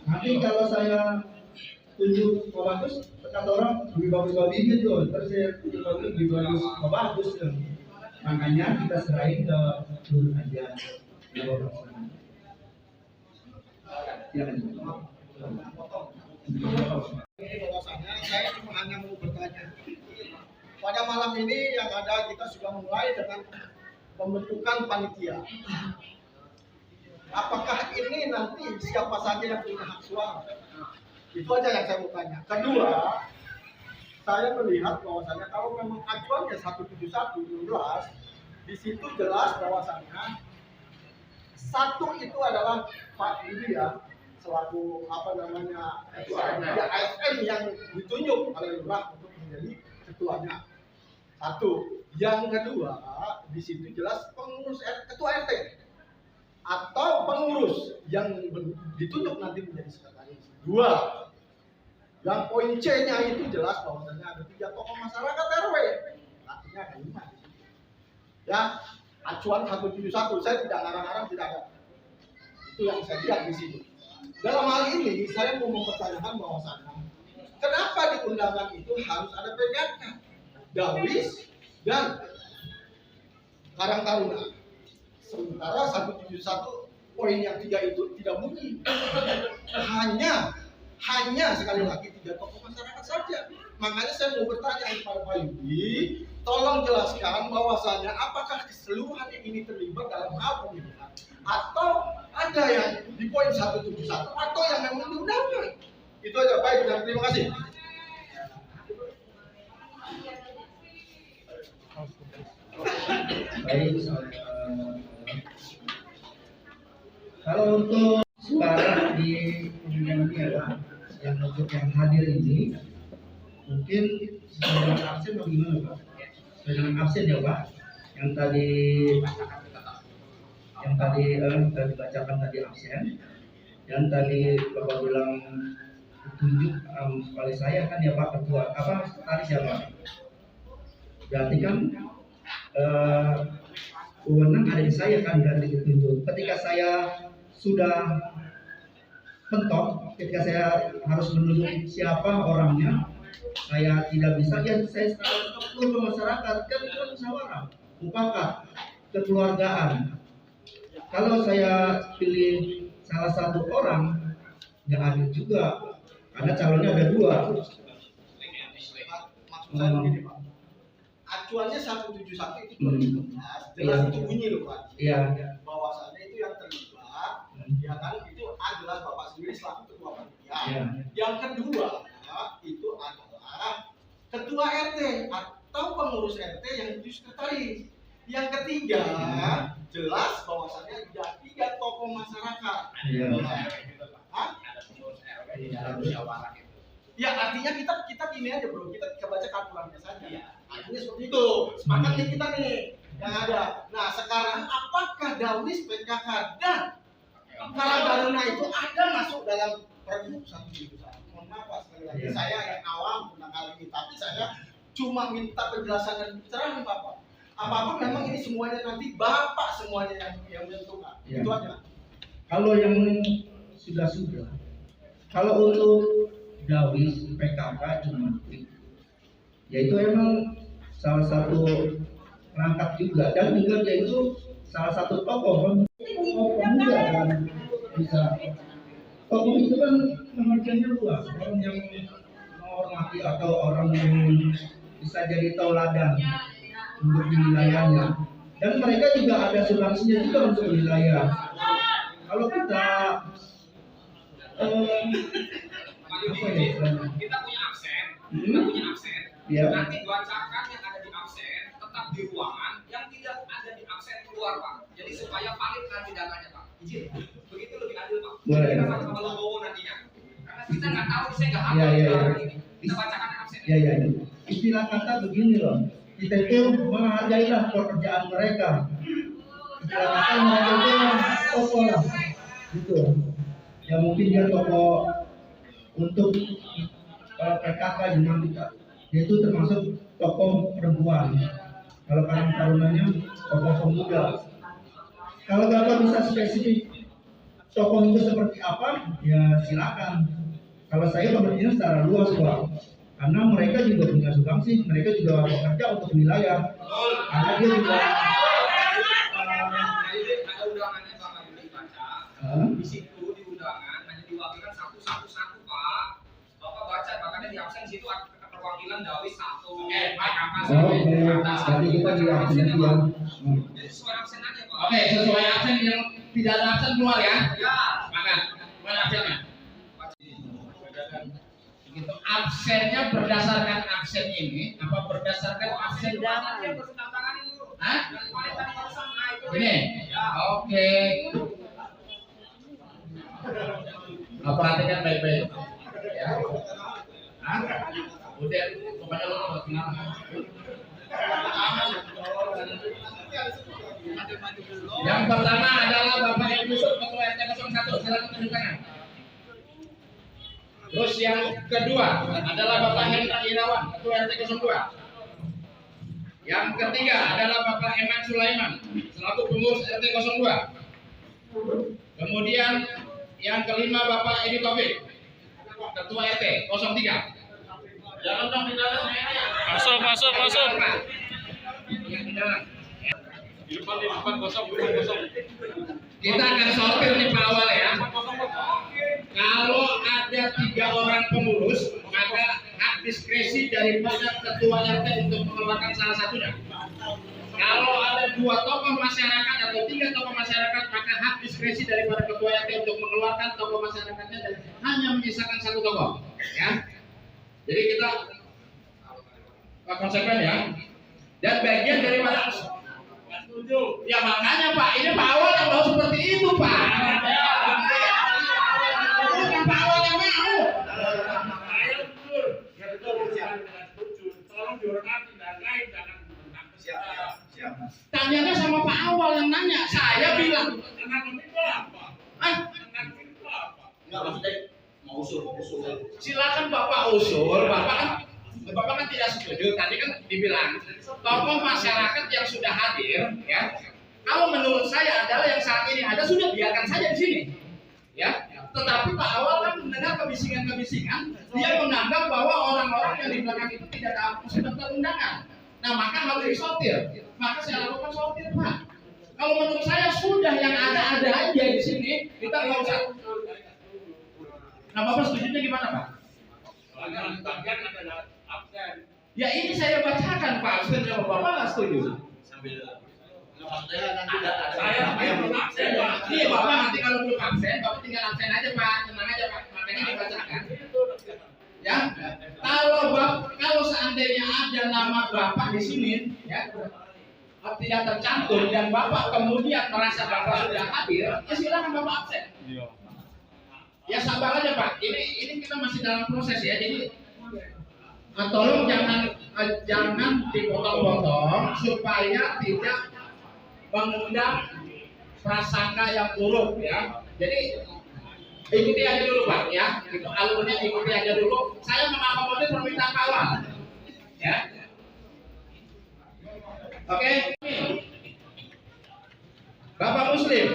Nanti kalau saya tunjuk Pak Bagus, kata orang lebih bagus Pak bibit tuh, terus saya tunjuk lebih bagus Pak Bagus tuh. Makanya kita serahin ke lur aja. Ya kan?
Ini bahwasanya saya cuma hanya mau bertanya. Pada malam ini yang ada kita sudah mulai dengan pembentukan panitia. Apakah ini nanti siapa saja yang punya hak suara? Itu aja yang saya mau tanya. Kedua, saya melihat bahwasanya kalau memang acuannya 171 jelas, di situ jelas bahwasanya satu itu adalah Pak Yudi ya, selaku ketua ASN yang ditunjuk oleh lurah untuk menjadi ketuanya. Satu. Yang kedua, di situ jelas pengurus ketua RT atau pengurus yang ditunjuk nanti menjadi sekretaris. Dua. Yang poin C-nya itu jelas bahwasanya ada 3 tokoh masyarakat RW. Artinya ada 5 di situ. Ya, acuan 171 saya tidak ngarang-ngarang, tidak ada. Itu yang saya lihat di situ. Dalam hal ini saya mau mempertanyakan bahwasanya kenapa di undangan itu harus ada PKK, Dawis dan Karang Taruna. Sementara 171 poin yang 3 itu tidak bunyi. Hanya sekali lagi 3 tokoh masyarakat saja. Makanya saya mau bertanya kepada Pak Yudi, tolong jelaskan bahwasanya apakah keseluruhan ini terlibat dalam hal pemilihan atau ada yang di poin 171 atau yang memang diundangkan. Itu aja, baik, dan terima kasih.
Baik, kalau untuk suara di pemilihan ini ya, yang untuk yang hadir ini mungkin sesuai dengan absen atau gimana Pak? Sesuai dengan absen ya Pak, yang tadi dibacakan tadi absen, yang tadi Bapak bilang ditunjuk oleh saya kan ya Pak ketua tadi siapa? Berarti kan wewenang ada di saya kan berarti ditunjuk. Ketika saya sudah mentok, ketika saya harus menunjuk siapa orangnya, saya tidak bisa, ya saya ke masyarakat kan itu musyawarah, mufakat, kekeluargaan. Kalau saya pilih salah satu orang, nggak adil juga, karena calonnya ada 2.
Maksud saya begini Pak, acuannya 171 itu 2011, jelas itu bunyi loh Pak.
Iya.
Bahwasannya itu yang terlibat, ya kan itu adalah Bapak sendiri selaku ketua panitia.
Iya.
Yang kedua itu adalah ketua RT atau pengurus RT yang jadi sekretaris. Yang ketiga jelas bahwasannya ada 3 tokoh masyarakat.
Iya.
Hah? Ya artinya kita gini aja bro, kita baca aturannya saja. Artinya seperti itu. Sepakat nih kita nih yang ada. Nah sekarang apakah Dawis, PKK dan Karang Taruna itu ada masuk dalam Pergub 171? Mohon maaf Pak, sekali lagi saya yang awam tentang hal ini, tapi saya cuma minta penjelasan dan pencerahan Bapak. Apapun memang ini semuanya nanti Bapak semuanya yang menentukan.
Ya.
Itu aja.
Kalau yang sudah, kalau untuk Dawis, PKK cuma ya itu emang salah satu perangkat juga, dan juga dia itu salah satu tokoh pemuda kan, bisa tokoh itu kan pengertiannya luas, orang yang menghormati atau orang yang bisa jadi tauladan untuk di wilayahnya, dan mereka juga ada substansinya juga untuk wilayah. Kalau kita
kita punya absen,
ya.
nanti bacakan yang ada di absen tetap di ruangan, yang tidak ada di absen keluar Pak. Jadi supaya valid nanti datanya Pak. Izin, begitu lebih adil Pak.
Boleh.
Kita sama-sama legowo nantinya. Karena kita nggak tahu, saya nggak
Ya,
hafal
ya,
sekarang
ya.
ini. Kita bacakan absen.
Ya. Istilah kata begini loh, kita itu menghargailah pekerjaan mereka. dikatakan mereka itu tokoh lah, gitu. Ya mungkin dia tokoh untuk PKK dinamika. Dia itu termasuk tokoh perempuan. Kalau Karang Tarunanya tokoh pemuda. Kalau Bapak bisa spesifik tokoh itu seperti apa, ya silakan. Kalau saya pengertiannya secara luas, Pak. Karena mereka juga punya sumbangsih, mereka juga bekerja untuk wilayah. Karena dia juga
ada undangannya Bapak ini baca. Di situ di undangan hanya diwakilkan satu Pak. Bapak baca makanya di absen situ perwakilan Dawi satu.
Tadi kita di absen ya.
Jadi sesuai absen aja Pak.
Oke, sesuai absen yang tidak ada absen keluar ya.
Ya.
Makan. Mana absennya? Begitu. Absennya berdasarkan absen ini apa berdasarkan absen
Undangan dia bertanda tangan itu.
Hah?
Kemarin tadi barusan nah itu.
Ini? Oke. Perhatikan baik-baik. Ya. Hah? Udah, kepada lo kenal. Yang pertama adalah Bapak Ibu Yusuf, Ketua RT 01. Silakan tunjuk tangan. Terus yang kedua adalah Bapak Hendra Irawan, Ketua RT 02. Yang ketiga adalah Bapak Eman Sulaiman, selaku pengurus RT 02. Kemudian yang kelima Bapak Edi Taufik, Ketua RT 03. Jangan dong di dalam. Masuk. Yang di dalam.
Di depan kosong.
Kita akan sortir nih Pak awal ya. Kalau ada 3 orang pengurus, maka hak diskresi daripada ketua RT untuk mengeluarkan salah satunya. Kalau ada 2 tokoh masyarakat atau 3 tokoh masyarakat, maka hak diskresi daripada ketua RT untuk mengeluarkan tokoh masyarakatnya dan hanya menyisakan 1 tokoh. Ya. Jadi kita konsekuen ya. Dan bagian daripada ya makanya Pak, ini Pak Awal yang mau seperti itu Pak. Bukan Pak Awal yang mau. Tanyanya sama Pak Awal yang nanya. Saya bilang. Mau usul. Silakan Bapak usul. Bapak kan tidak setuju. Tadi kan dibilang tokoh masyarakat yang sudah hadir, ya. Kalau menurut saya adalah yang saat ini ada sudah biarkan saja di sini, ya. Tetapi Pak Awal kan mendengar kebisingan, dia menganggap bahwa orang-orang yang di belakang itu tidak ada sebentar undangan. Nah maka harus disortir. Maka saya lakukan sortir Pak. Kalau menurut saya sudah yang ada aja di sini, kita nggak usah. Nah Bapak setujunya gimana Pak? Ya ini saya bacakan Pak, absen jawab Bapak nggak setuju. Sambil absen. Iya Bapak nanti kalau belum absen, Bapak tinggal absen aja Pak, tenang aja Pak, makanya dibacakan. Ya, kalau seandainya ada nama Bapak di sini, ya tidak tercantum dan Bapak kemudian merasa Bapak sudah hadir, ya silakan Bapak absen. Ya sabar aja Pak, ini kita masih dalam proses ya, jadi tolong jangan dipotong-potong supaya tidak mengundang prasangka yang buruk ya. Jadi ikuti aja dulu Pak ya, itu alurnya ikuti aja dulu. Saya mengakomodir permintaan Pak Awal. Ya. Oke. Bapak Muslim.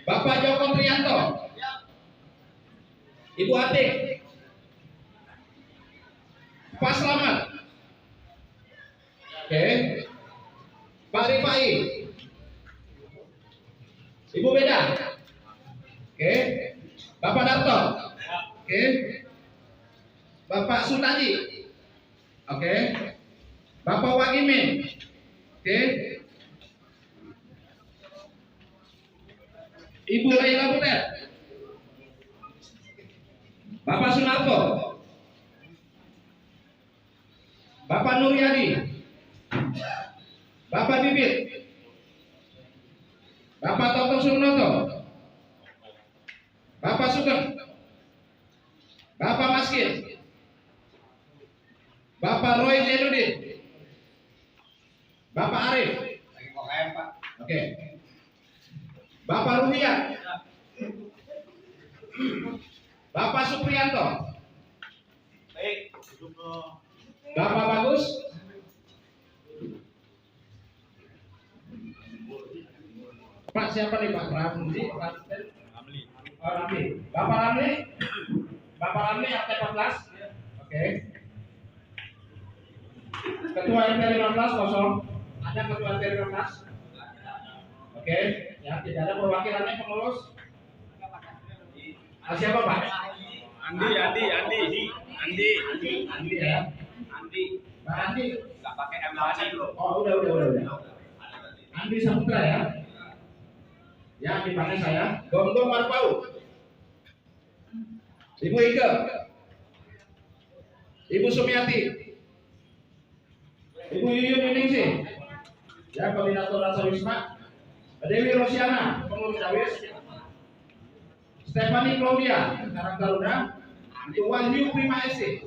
Bapak Joko Trianto. Ibu Atik. Pak Slamet. Oke. Pak Rifai. Ibu Beda. Oke. Bapak Darto. Oke. Bapak Sutadi. Oke. Bapak Wagimin. Oke. Ibu Laila Butet. Bapak Sunarto. Bapak Nuryadi. Bapak Bibit. Bapak Toto Sunoto. Bapak Sugeng. Bapak Maskin. Bapak Roy Zainuddin. Bapak Arif. Oke. Bapak Ruhian. Bapak Supriyanto.
Baik, duduk dong.
Bapak Bagus. Pak siapa nih Pak? Ramli. Oh, Ramli. Bapak Ramli. Bapak Ramli RT 14. Oke. Ketua RT 15 kosong. Ada ketua RT 15? Oke, ya tidak ada perwakilannya pengurus. Siapa Pak?
Andi ya.
Andi. Pak Andi.
Nggak pakai M lagi.
Oh, udah. Andi Saputra ya. Ya, dipanggil saya. Gonggong Marpau. Ibu Ike. Ibu Sumiati. Ibu Yuyun Ningsih. Ya, koordinator Rasa Wisma. Dewi Rosiana, pengurus Dawis. Stephanie Claudia, Karang Taruna. Wahyu Prima SC,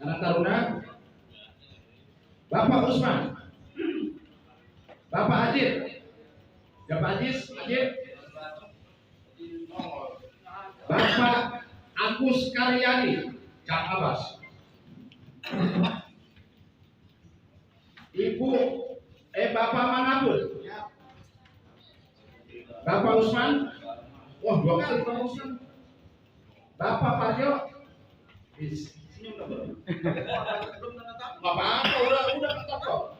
Karang Taruna. Bapak Usman. Bapak Ajit. Bapak Ajit. Bapak Agus Karyadi, Kang Abbas. Bapak Manapun. Bapak Usman. Wah, 2 kali Bapak Usman. Bapak Parjo. Apa-apa, udah ketop kok.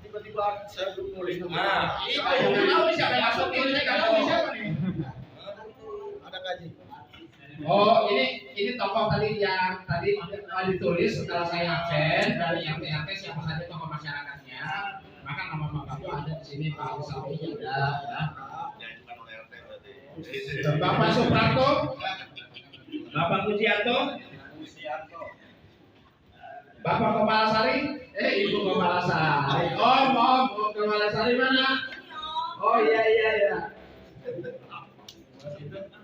Tiba-tiba saya belum nulis.
Nah, itu yang tahu siapa yang masukin, saya nggak tahu siapa nih.
Ada kaji.
Oh, ini tokoh tadi yang tadi ditulis setelah saya absen dari RT siapa saja tokoh masyarakatnya. Maka nama Bapak itu ada di sini, Pak Sapi ada ya. Bapak Supranto, Bapak Pujianto, Bapak Kepala Sari, Ibu Kepala Sari. Om, Kepala Sari mana? Oh iya.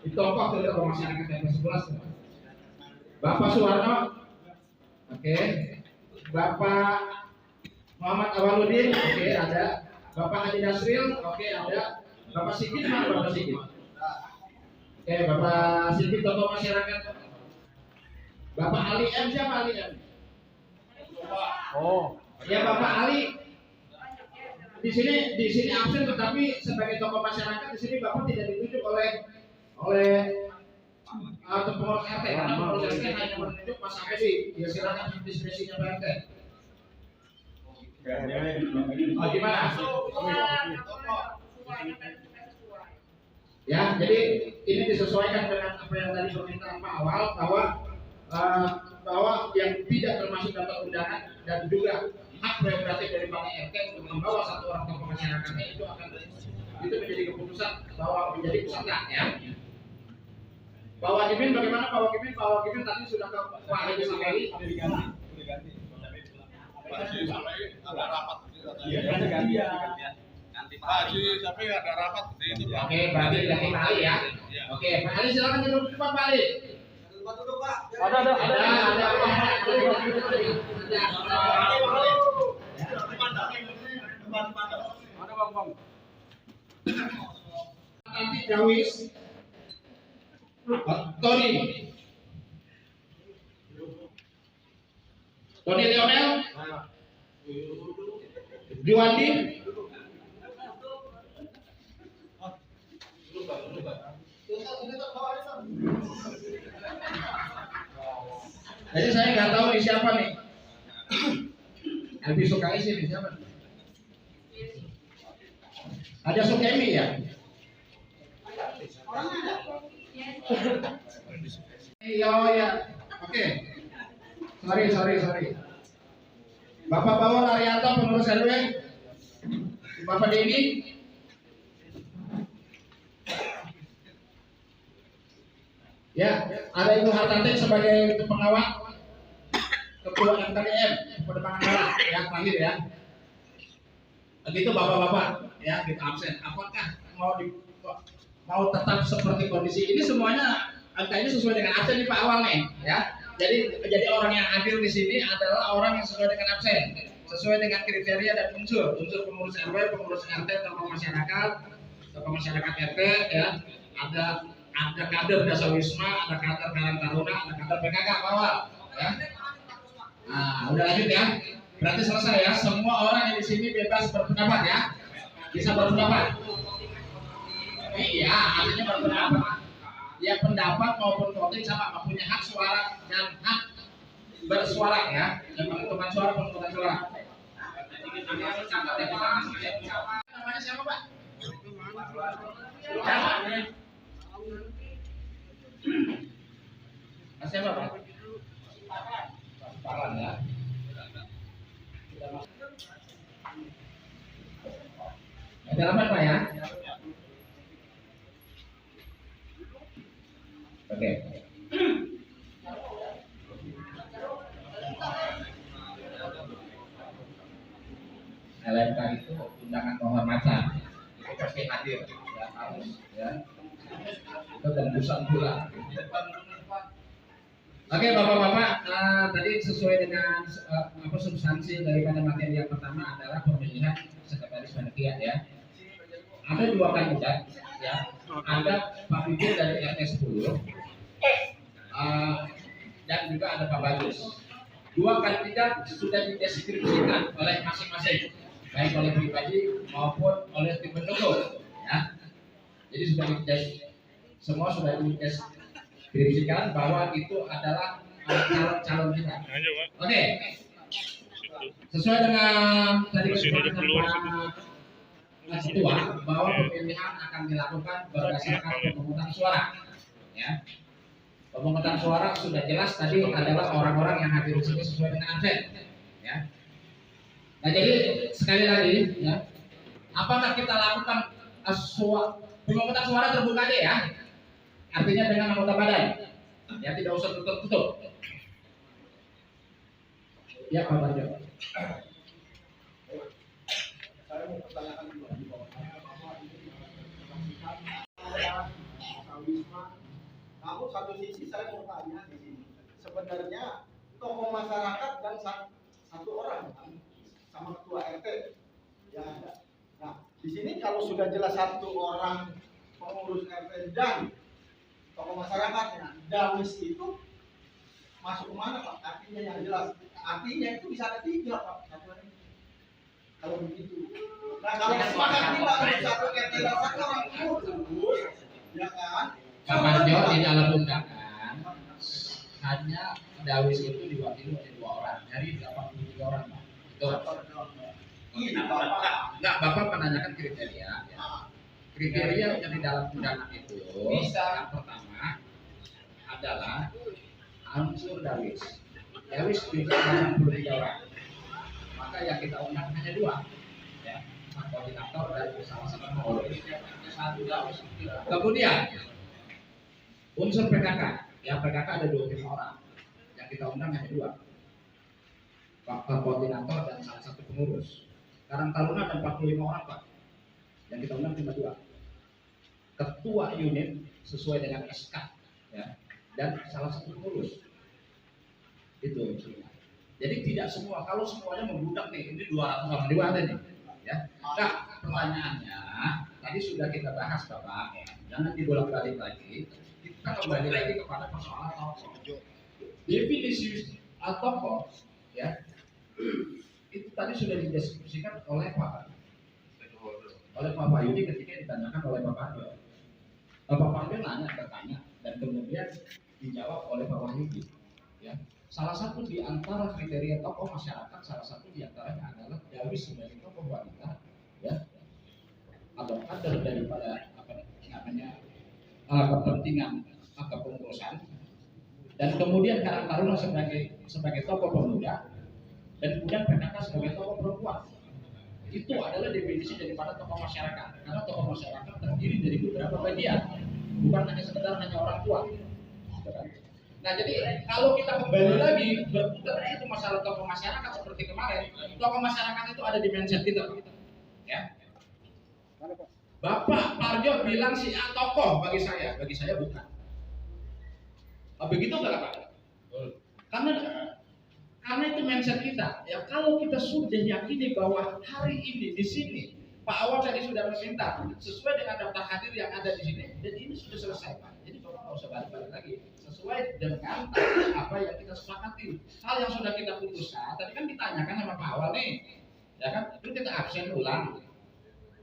Itu tokoh dari masyarakat yang ke-11. Bapak Suwarno, oke. Bapak Muhammad Awaludin, oke ada. Bapak Haji Nasril, oke ada. Bapak Sigit mana Bapak Sigit? Oke, Bapak Sigit tokoh masyarakat. Bapak Ali M siapa Ali M? Oh, ya Bapak Ali. Di sini absen tetapi sebagai tokoh masyarakat di sini Bapak tidak ditunjuk oleh atau pengurus RT karena pengurus RT hanya menunjuk Mas Amesi. Ya silakan diskresinya Pak RT. Oh, gimana? Ya, jadi ini disesuaikan dengan apa yang tadi permintaan Pak awal bahwa yang tidak termasuk daftar undangan dan juga hak prerogatif dari Pak RT untuk membawa satu orang tokoh masyarakatnya itu menjadi keputusan bahwa menjadi peserta ya. Pak Wajimin bagaimana Pak Wajimin? Pak Wajimin tadi sudah ke Pak Haji Sameli.
Ada rapat.
Nanti
Pak Haji Sameli ada rapat di itu.
Oke, berarti ganti Pak Ali ya. Oke, Pak Ali silakan duduk depan Pak Ali.
Duduk Pak.
Ada.
Bang.
Nanti Dawis. Tony Lionel. Juwandi. Jadi saya nggak tahu nih siapa nih. Elvi Sukais ini siapa? Ada Sukemi ya? Iya. Oke. Sorry. Bapak Bawon Arianto pengurus RW. Bapak Denny. Ya, ada Ibu Hartanti sebagai pengawal Ketua MKDM Pedemangan Barat ya, terakhir ya. Begitu bapak-bapak ya, kita absen. Apakah mau tetap seperti kondisi ini? Semuanya angkanya sesuai dengan absen nih Pak awal nih ya. Jadi orang yang hadir di sini adalah orang yang sesuai dengan absen. sesuai dengan kriteria dan unsur pengurus RW, pengurus RT, tokoh masyarakat RT, ya. Ada kader Dasawisma, ada kader Karang Taruna, ada kader PKK bawah, ya. Nah, udah lanjut ya. Berarti selesai ya. Semua orang yang di sini bebas berpendapat ya. Bisa berpendapat. Iya, artinya berpendapat. Ya pendapat maupun voting sama, punya hak suara dan hak bersuara ya. Yang menentukan suara, penentukan suara. Namanya siapa Pak? Siapa Pak? Paran ya. Ada lambat Pak ya? Oke. LMK itu undangan kehormatan, itu pasti hadir, ya harus, ya. Itu dan busan pula. Oke bapak-bapak, tadi sesuai dengan substansi daripada materi yang pertama adalah pemilihan sekretaris panitia ya. Ada 2 kandidat ya. Ada Pak Bibir dari RT 10 dan juga ada Pak Bagus. 2 kandidat sudah dideskripsikan oleh masing-masing, baik oleh pribadi maupun oleh tim pendukung ya. Jadi semua sudah dideskripsikan bahwa itu adalah calon kita. Oke. Sesuai dengan tadi kesepakatan Ketua bahwa pemilihan akan dilakukan berdasarkan pemungutan suara. Ya, pemungutan suara sudah jelas tadi adalah orang-orang yang hadir di sini sesuai dengan absen. Ya. Nah jadi sekali lagi, ya, apakah kita lakukan pemungutan suara terbuka aja ya? Artinya dengan anggota badan, ya tidak usah tutup-tutup. Ya Pak Barjo.
Saya mau pertanyakan dulu. Namun satu sisi saya mau tanya di sini, sebenarnya tokoh masyarakat dan satu orang sama ketua RT ya ada. Nah di sini kalau sudah jelas satu orang pengurus RT dan tokoh masyarakatnya, dawis itu masuk kemana Pak? Artinya yang jelas, artinya itu bisa ada 3 Pak. Kalau begitu, nah kalau sepakat kita satu RT dan satu orang pengurus, ya kan?
Pak Barjo di dalam undangan hanya dawis itu diwakili oleh 2 orang dari 83 orang Pak. Betul. Enggak, Bapak menanyakan kriteria. Ya. Kriteria yang di dalam undangan itu yang pertama adalah unsur dawis. Dawis bisa 83 orang. Maka yang kita undang hanya 2, ya, koordinator dan salah satu pengurus. Kemudian unsur PKK, ya PKK ada 25 orang, yang kita undang hanya 2, Pak koordinator dan salah satu pengurus. Karang Taruna ada 45 orang Pak, yang kita undang cuma 2. Ketua unit sesuai dengan SK, ya, dan salah satu pengurus. Itu unsurnya. Jadi tidak semua, kalau semuanya membludak nih, ini 200 orang di ada nih, ya. Nah, pertanyaannya tadi sudah kita bahas Bapak, ya. Jangan dibolak-balik lagi. Kita kembali lagi kepada persoalan tokoh. Definisi tokoh, ya, itu tadi sudah didiskusikan oleh Pak Yudi ketika ditanyakan oleh Pak Parjo. Pak Parjo bertanya dan kemudian dijawab oleh Pak Wahyudi. Ya. Salah satu di antara kriteria tokoh masyarakat, salah satu di antaranya adalah dawis sebagai tokoh wanita, ya, atau kader daripada kepentingan kepengurusan, dan kemudian Karang Taruna sebagai tokoh pemuda, dan kemudian PKK sebagai tokoh perempuan. Itu adalah definisi daripada tokoh masyarakat, karena tokoh masyarakat terdiri dari beberapa bagian, bukan hanya orang tua. Nah jadi kalau kita kembali lagi berputar itu masalah tokoh masyarakat seperti kemarin, tokoh masyarakat itu ada di mindset kita, ya. Bapak Parjo bilang si A tokoh bagi saya bukan. Begitu nggak Pak? Karena itu mindset kita. Ya kalau kita sudah yakini bahwa hari ini di sini Pak Awal tadi sudah meminta sesuai dengan daftar hadir yang ada di sini, dan ini sudah selesai Pak. Jadi Bapak nggak usah balik-balik lagi. Sesuai dengan apa yang kita sepakati. Hal yang sudah kita putuskan. Tadi kan ditanyakan sama Pak Awal nih, ya kan? Itu kita absen ulang.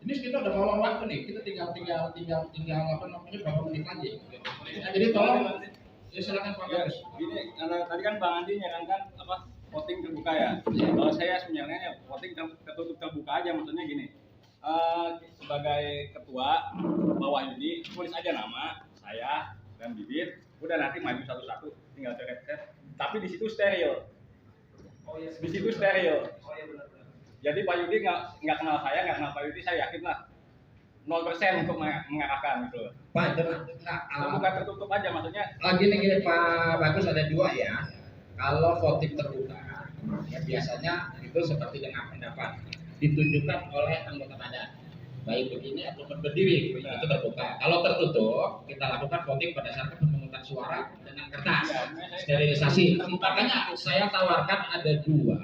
Ini kita udah ngolong waktu nih. Kita tinggal apa namanya berapa menit lagi. Nah, jadi tolong. Ya silakan Pak
Ya,
Agus.
gini, karena tadi kan Bang Andi nyarankan apa voting terbuka ya. Kalau saya sebenarnya ya voting tertutup terbuka aja, maksudnya gini. Sebagai ketua bawah ini tulis aja nama saya dan bibit, udah nanti maju satu-satu, tinggal coret-coret. Tapi di situ steril. Di situ steril. Jadi Pak Yudi nggak kenal saya, nggak kenal Pak Yudi, saya yakin lah 0% untuk mengarahkan gitu loh.
Pak,
Terbuka tertutup aja maksudnya.
gini Pak Bagus, ada dua ya. Kalau voting terbuka, ya biasanya itu seperti dengan pendapat ditunjukkan oleh anggota badan, baik begini ataupun berdiri, itu terbuka. Kalau tertutup, kita lakukan voting berdasarkan pemungutan suara dengan kertas, sterilisasi. Makanya saya tawarkan ada dua,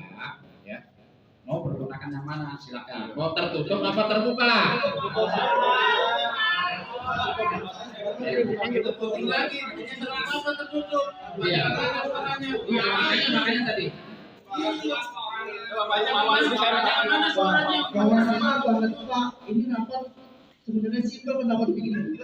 ya. Mau menggunakan yang mana silakan. Mau tertutup apa terbuka? Iya, makanya tadi.
Sama banget Pak, ini rapat sebenarnya simpel pendapat begini.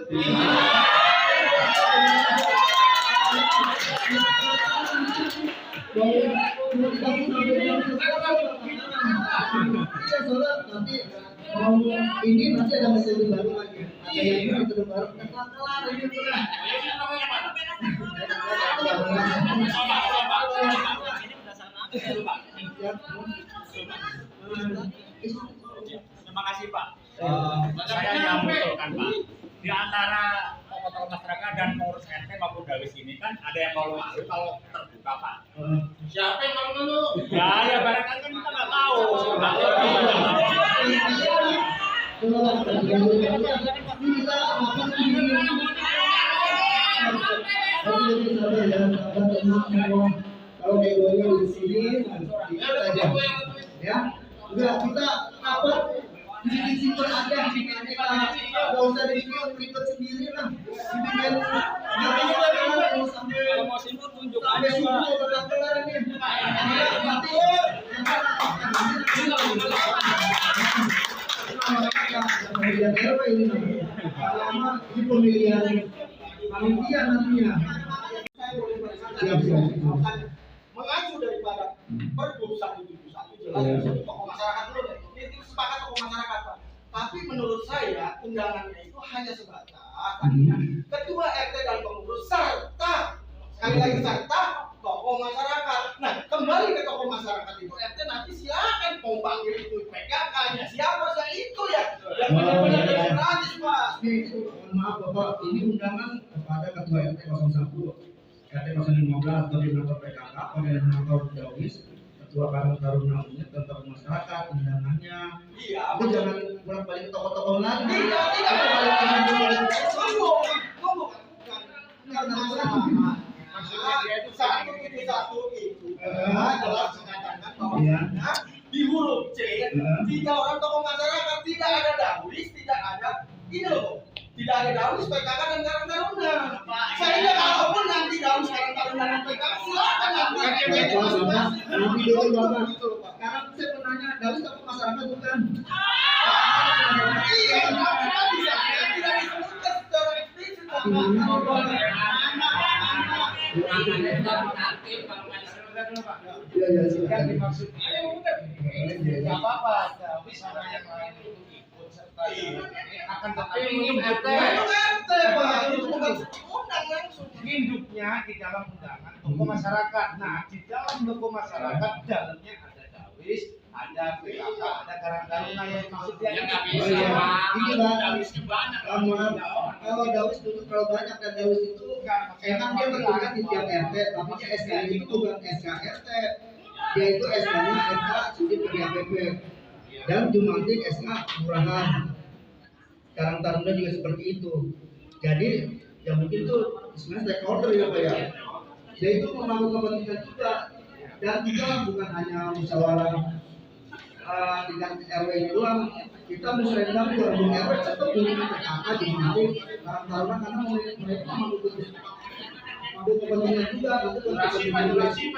Ini nanti ada metode baru lagi. Ada yang metode baru. Kelar ini sudah.
Terima kasih Pak. Saya yang mengusulkan Pak. Di antara tokoh-tokoh masyarakat dan pengurus RT maupun Dawis ini kan ada yang mau malu kalau terbuka Pak.
Siapa yang mau dulu?
Ya barangkali kan kita nggak tahu.
Kalau egonya di sini, aja, ya. Udah kita apa? Di simpan aja, nggak usah ribet sendiri lah. Dibikin, nggak sampai.
Kalau mau simpul tunjuk
Sampai
aja Pak.
subuh udah kelar ini. Pemilihan RW ini lama ini pemilihan panitia nantinya. Siap. Mengacu daripada Pergub 171 jelas tokoh masyarakat dulu deh. Ini sepakat tokoh masyarakat Pak. Tapi menurut saya undangannya itu hanya sebatas tadinya ketua RT dan pengurus serta sekali lagi serta tokoh masyarakat. Nah kembali ke tokoh masyarakat itu RT nanti silakan mau panggil itu PKK-nya siapa saja itu ya yang benar-benar demokratis Pak. Maaf Bapak, ini undangan kepada ketua RT 01 RT 015 koordinator PKK, koordinator Dawis, ketua Karang Taruna Unit, tentang masyarakat, undangannya. Iya. Itu jangan bolak-balik tokoh-tokoh lagi. Tidak bolak-balik. Maksudnya dia itu satu itu. Jelas mengatakan bahwa di huruf C, 3 orang tokoh masyarakat, tidak ada Dawis, tidak ada ini loh. Tidak ada Dawis, PKK dan Karang Taruna. Sehingga kalaupun nanti Dawis, Karang Taruna dan PKK silakan nanti. Nanti dulu Bapak. Karena saya menanya Dawis tokoh masyarakat bukan? Iya, tidak bisa. Tidak disebutkan secara eksplisit. Iya, silakan dimaksud. Tidak apa-apa, Dawis sama yang lain itu ikut serta akan tetapi ingin RT Pak, itu bukan undang langsung. Hidupnya di dalam undangan tokoh masyarakat. Nah, di dalam tokoh masyarakat dalamnya ada Dawis, ada PKK, ada Karang Taruna yang maksudnya
nggak bisa Pak.
Ini Pak.
Dawisnya banyak.
Kalau Dawis dulu terlalu banyak dan Dawis itu emang dia bertugas di tiap RT, tapi dia SK itu bukan SK RT. Dia itu SK-nya SK Sudin PDAPP dan Jumantik SK Kelurahan. Karang Taruna juga seperti itu. Jadi yang mungkin itu sebenarnya stakeholder ya Pak ya. Dia itu membangun kepentingan juga.
Dan juga bukan hanya musyawarah tingkat RW doang, kita musyawarah di RW tetap punya PKK di mana karena mereka mampu kepentingan juga, mampu kepentingan juga gitu.
Bismillahirrahmanirrahim.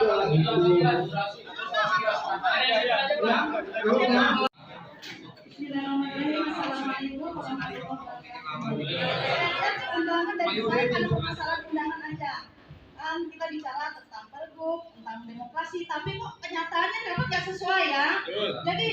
Assalamualaikum warahmatullahi wabarakatuh. Undangan dari saya kan masalah undangan aja. Kan kita bicara tentang pergub, tentang demokrasi, tapi kok kenyataannya memang nggak sesuai ya. Jadi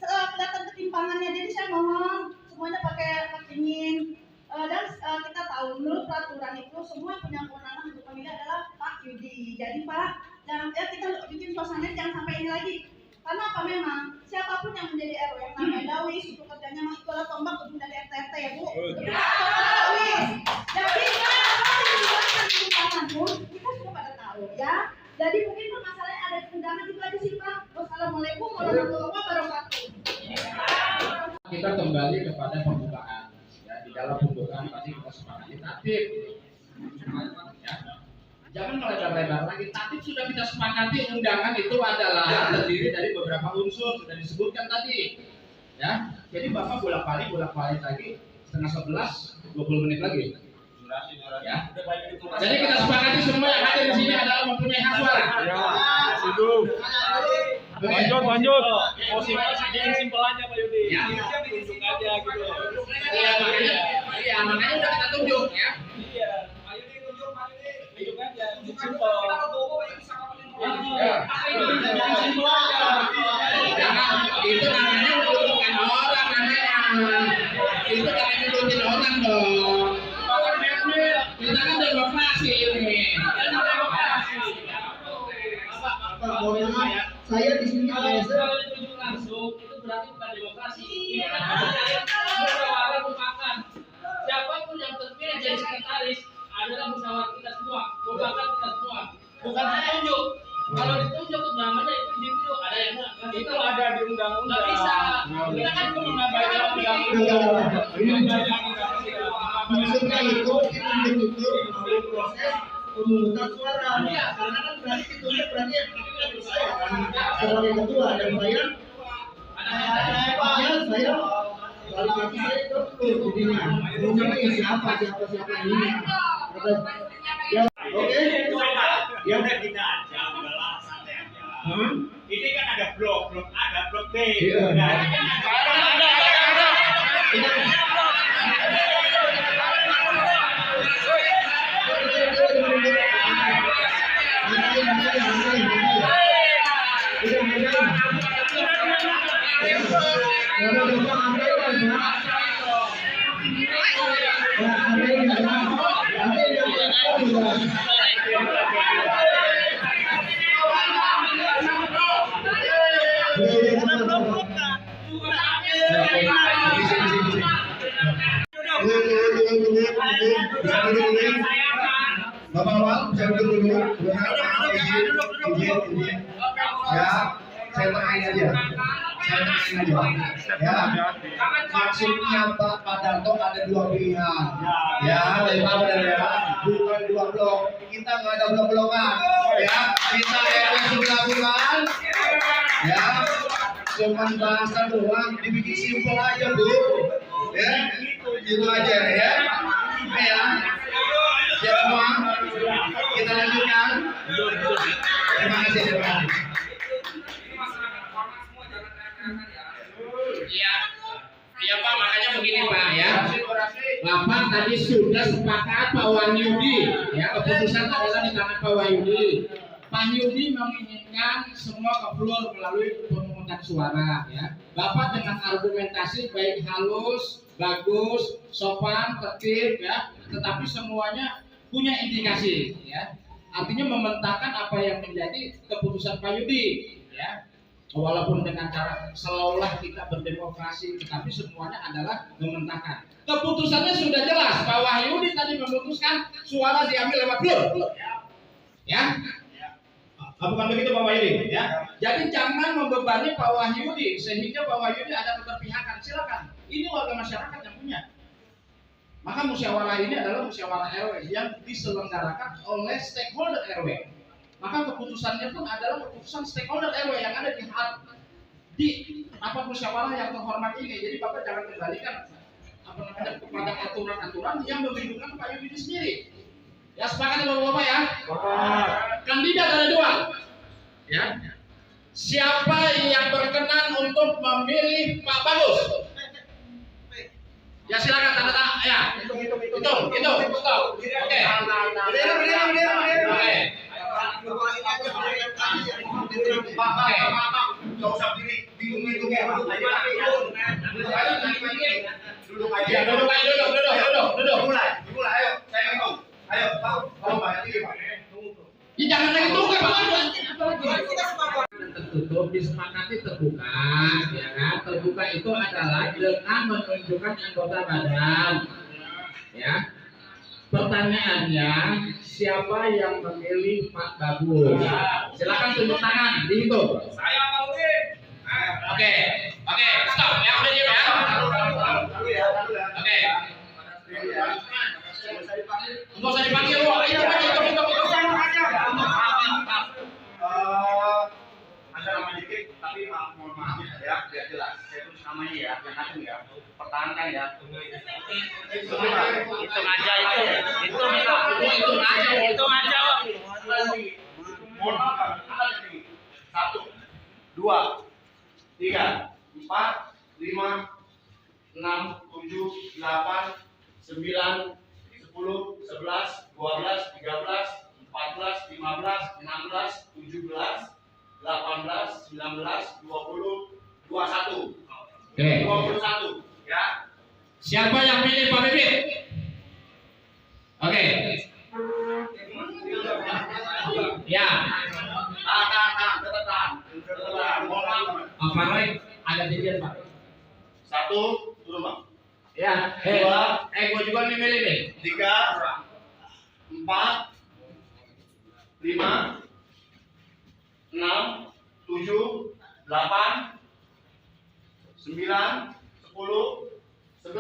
kelihatan ketimpangannya. Jadi saya mohon semuanya pakai ingin dan kita tahu menurut peraturan itu semua yang punya kewenangan untuk memilih adalah Pak Yudi. Jadi Pak, jangan ya kita bikin suasananya jangan sampai ini lagi. Karena apa memang siapapun yang menjadi RW yang namanya Dawis itu kerjanya itu adalah tombak untuk dari RT ya Bu. Dawis. Jadi pun kita semua pada tahu ya. Jadi mungkin permasalahannya ada undangan itu aja sih Pak. Wassalamualaikum warahmatullahi wabarakatuh.
Kita kembali kepada pembukaan. Ya, di dalam pembukaan tadi kita sepakati tatib. Ya. Jangan melebar-lebar lagi. Tatib sudah kita sepakati undangan itu adalah terdiri dari beberapa unsur sudah disebutkan tadi. Ya, jadi Bapak bolak-balik lagi 10:30, 20 menit lagi. Ya. Jadi kita sepakati semua yang hadir di sini adalah mempunyai hak suara.
Ya, setuju. Lanjut. Oh, simpel aja Pak Yudi.
Ya.
Tunjuk aja gitu.
Iya, makanya udah kita tunjuk ya.
Iya, Pak Yudi tunjuk aja.
Simpel.
Itu namanya menunjukkan orang namanya. Itu namanya menunjukkan orang dong. Kita kan demokrasi ini.
Pak, mohon maaf, saya di sini
Kalau ditunjuk langsung itu berarti bukan demokrasi. Musyawarah mufakat. Siapapun yang terpilih jadi sekretaris adalah musyawarah kita semua, mufakat kita semua. Bukan ditunjuk. Kalau ditunjuk namanya itu individu, ada yang enggak.
Itu ada di undang-undang.
Nggak bisa. Kita kan cuma membaca undang-undang.
maksudnya itu melalui proses pemungutan suara. Karena kan berarti ditunjuk berarti saya sebagai ketua dan saya balik lagi saya ke jadinya ngomongnya siapa ini ya oke
Ya udah kita aja, udahlah santai aja. Ini kan ada blok B.
Iya.
Nah, ini kan ada.
Bapak-bapak, saya duduk dulu. Ya, saya tanyain aja. Ya, maksudnya Pak Darto ada dua pilihan. Ya, dari Pak ya, bukan dua blok. Kita nggak ada blok-blokan. Ya, kita RW sebelah-sebelahan. Ya, cuman bahasa doang, dibikin simpel aja Bu. Ya, itu aja ya. Ya, siap semua. Kita lanjutkan. Terima kasih.
Iya Pak, makanya begini Pak ya. Bapak tadi sudah sepakat Pak Wahyudi, ya keputusan adalah di tangan Pak Wahyudi. Pak Yudi menginginkan semua keflur melalui pemungutan suara, ya. Bapak dengan argumentasi baik halus, bagus, sopan, tertib, ya. Tetapi semuanya punya indikasi, ya. Artinya mementahkan apa yang menjadi keputusan Pak Yudi, ya. Walaupun dengan cara seolah kita berdemokrasi, tetapi semuanya adalah mementahkan. Keputusannya sudah jelas. Pak Wahyudi tadi memutuskan suara diambil lewat blur, ya. Bukan begitu Pak Wahyudi, ya. Jadi jangan membebani Pak Wahyudi sehingga Pak Wahyudi ada keberpihakan. Silakan. Ini warga masyarakat yang punya. Maka musyawarah ini adalah musyawarah RW yang diselenggarakan oleh stakeholder RW. maka keputusannya pun adalah keputusan stakeholder RW yang ada di rapat musyawarah yang terhormat ini. Jadi Bapak jangan kembalikan kepada aturan-aturan yang membingungkan Pak Yudi sendiri. Ya, sepakat Bapak-bapak ya? Kandidat ada 2. Ya. Siapa yang berkenan untuk memilih Pak Bagus? Ya silakan tanda tangan. Ya. Hitung. Stop. Oke. Oke.
Nggak usah berdiri, bingung itu ya. Duduk aja.
Duduk.
Mulai. Ayo, saya ngomong. Ayo, Pak. Banyak diri, Pak.
Ya jangan lagi tunggu Pak. Tertutup, disepakati terbuka, ya kan? Terbuka itu adalah dengan menunjukkan anggota badan. Ya. Pertanyaannya, siapa yang memilih Pak Bagus? Silakan tunjuk tangan, dihitung.
Saya mau nih.
Oke, stop. Ya udah diam ya. Oke. Enggak usah dipanggil lu.
Ada nama dikit, tapi mohon maaf ya, biar jelas. Saya tulis namanya ya, yang akan ya. Pertahankan ya.
Hitung aja itu. Hitung aja.
Mohon maaf, ada ini. 1, 2, 3, 4, 5, 6, 7, 8, 9, 10, 11, 12, 13, 14, 15, 16, 17, 18, 19, 20, 21.
Oke.
21 ya.
Siapa yang pilih Pak Bibit? Oke. Ya. Pak Roy, ada dirian Pak.
1, turun Bang.
Ya. Gua juga nih milih nih.
3, 4, 5, 6, 7, 8, 9, 10, 11,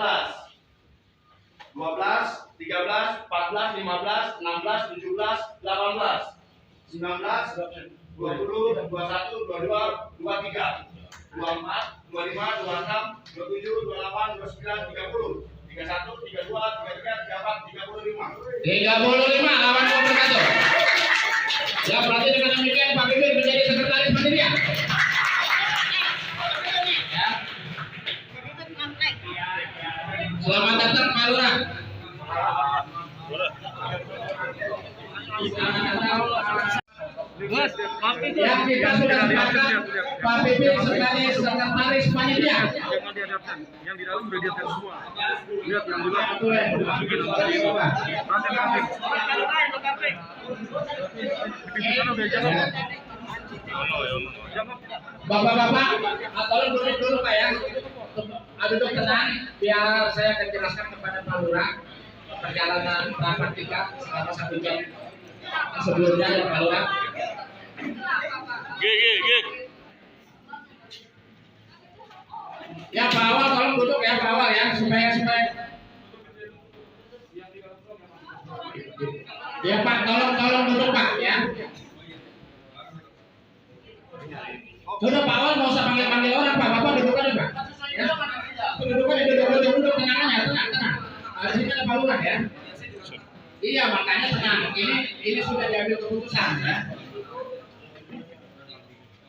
12, 13, 14, 15, 16, 17, 18, 19, 20, 21, 22, 23, 24, 25, 26, 27, 28, 29, 30, 31, 32, 33, 34, 35.
35 lawan wabarakatuh. Ya berarti dengan demikian Pak Bibit menjadi sekretaris panitia. Ya. Selamat datang Pak Lurah. Ya kita sudah sepakat Pak Bibit sebagai sekretaris panitia.
Yang di dalam udah diatur semua. Lihat yang di
Bapak-bapak, tolong duduk dulu Pak ya. Duduk tenang, biar saya akan jelaskan kepada Pak Lurah perjalanan rapat kita selama 1 jam sebelumnya ya Pak Lurah. Ya Pak Awal, tolong duduk ya Pak Awal ya supaya ya Pak, tolong duduk Pak ya. Duduk Pak Awal, nggak usah panggil orang Pak, Bapak duduk aja Pak. Ya. Duduk tenang aja, tenang. Di sini ada Pak Lurah ya. Iya makanya tenang, ini sudah diambil keputusan ya.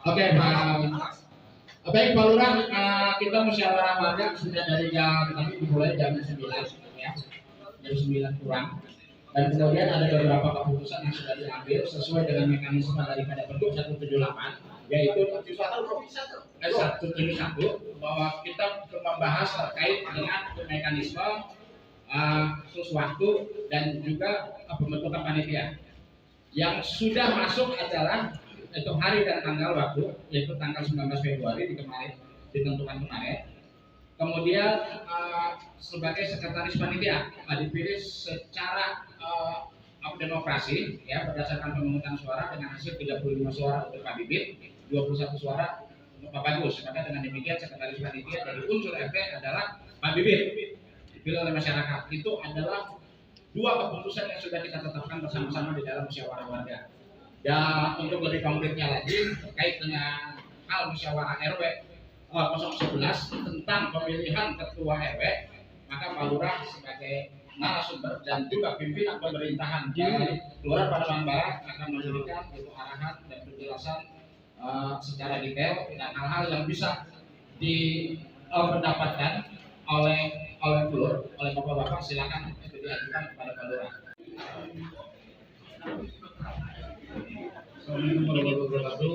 Oke Pak. Baik Pak Lurah, kita musyawarah warga sudah dari jam tadi dimulai jam 9 ya, jam 9 kurang. Dan kemudian ada beberapa keputusan yang sudah diambil sesuai dengan mekanisme daripada Pergub 178, yaitu 171 bahwa kita membahas terkait dengan mekanisme sesuatu dan juga pembentukan panitia. Yang sudah masuk adalah itu hari dan tanggal waktu, yaitu tanggal 19 Februari ditentukan kemarin. Kemudian sebagai sekretaris panitia dipilih secara demokrasi ya berdasarkan pemungutan suara dengan hasil 35 suara untuk Pak Bibit, 21 suara untuk Pak Bagus. Maka dengan demikian sekretaris panitia dari unsur RT adalah Pak Bibit dipilih oleh masyarakat. Itu adalah 2 keputusan yang sudah kita tetapkan bersama-sama di dalam musyawarah warga. Dan untuk lebih konkretnya lagi terkait dengan hal musyawarah RW 011 tentang pemilihan ketua RW, maka Pak Lurah sebagai narasumber dan juga pimpinan pemerintahan di Kelurahan Pademangan Barat akan memberikan arahan dan penjelasan secara detail dan hal-hal yang bisa didapatkan oleh bapak-bapak. Silakan itu diajukan kepada Pak Lurah.
Assalamualaikum warahmatullahi wabarakatuh.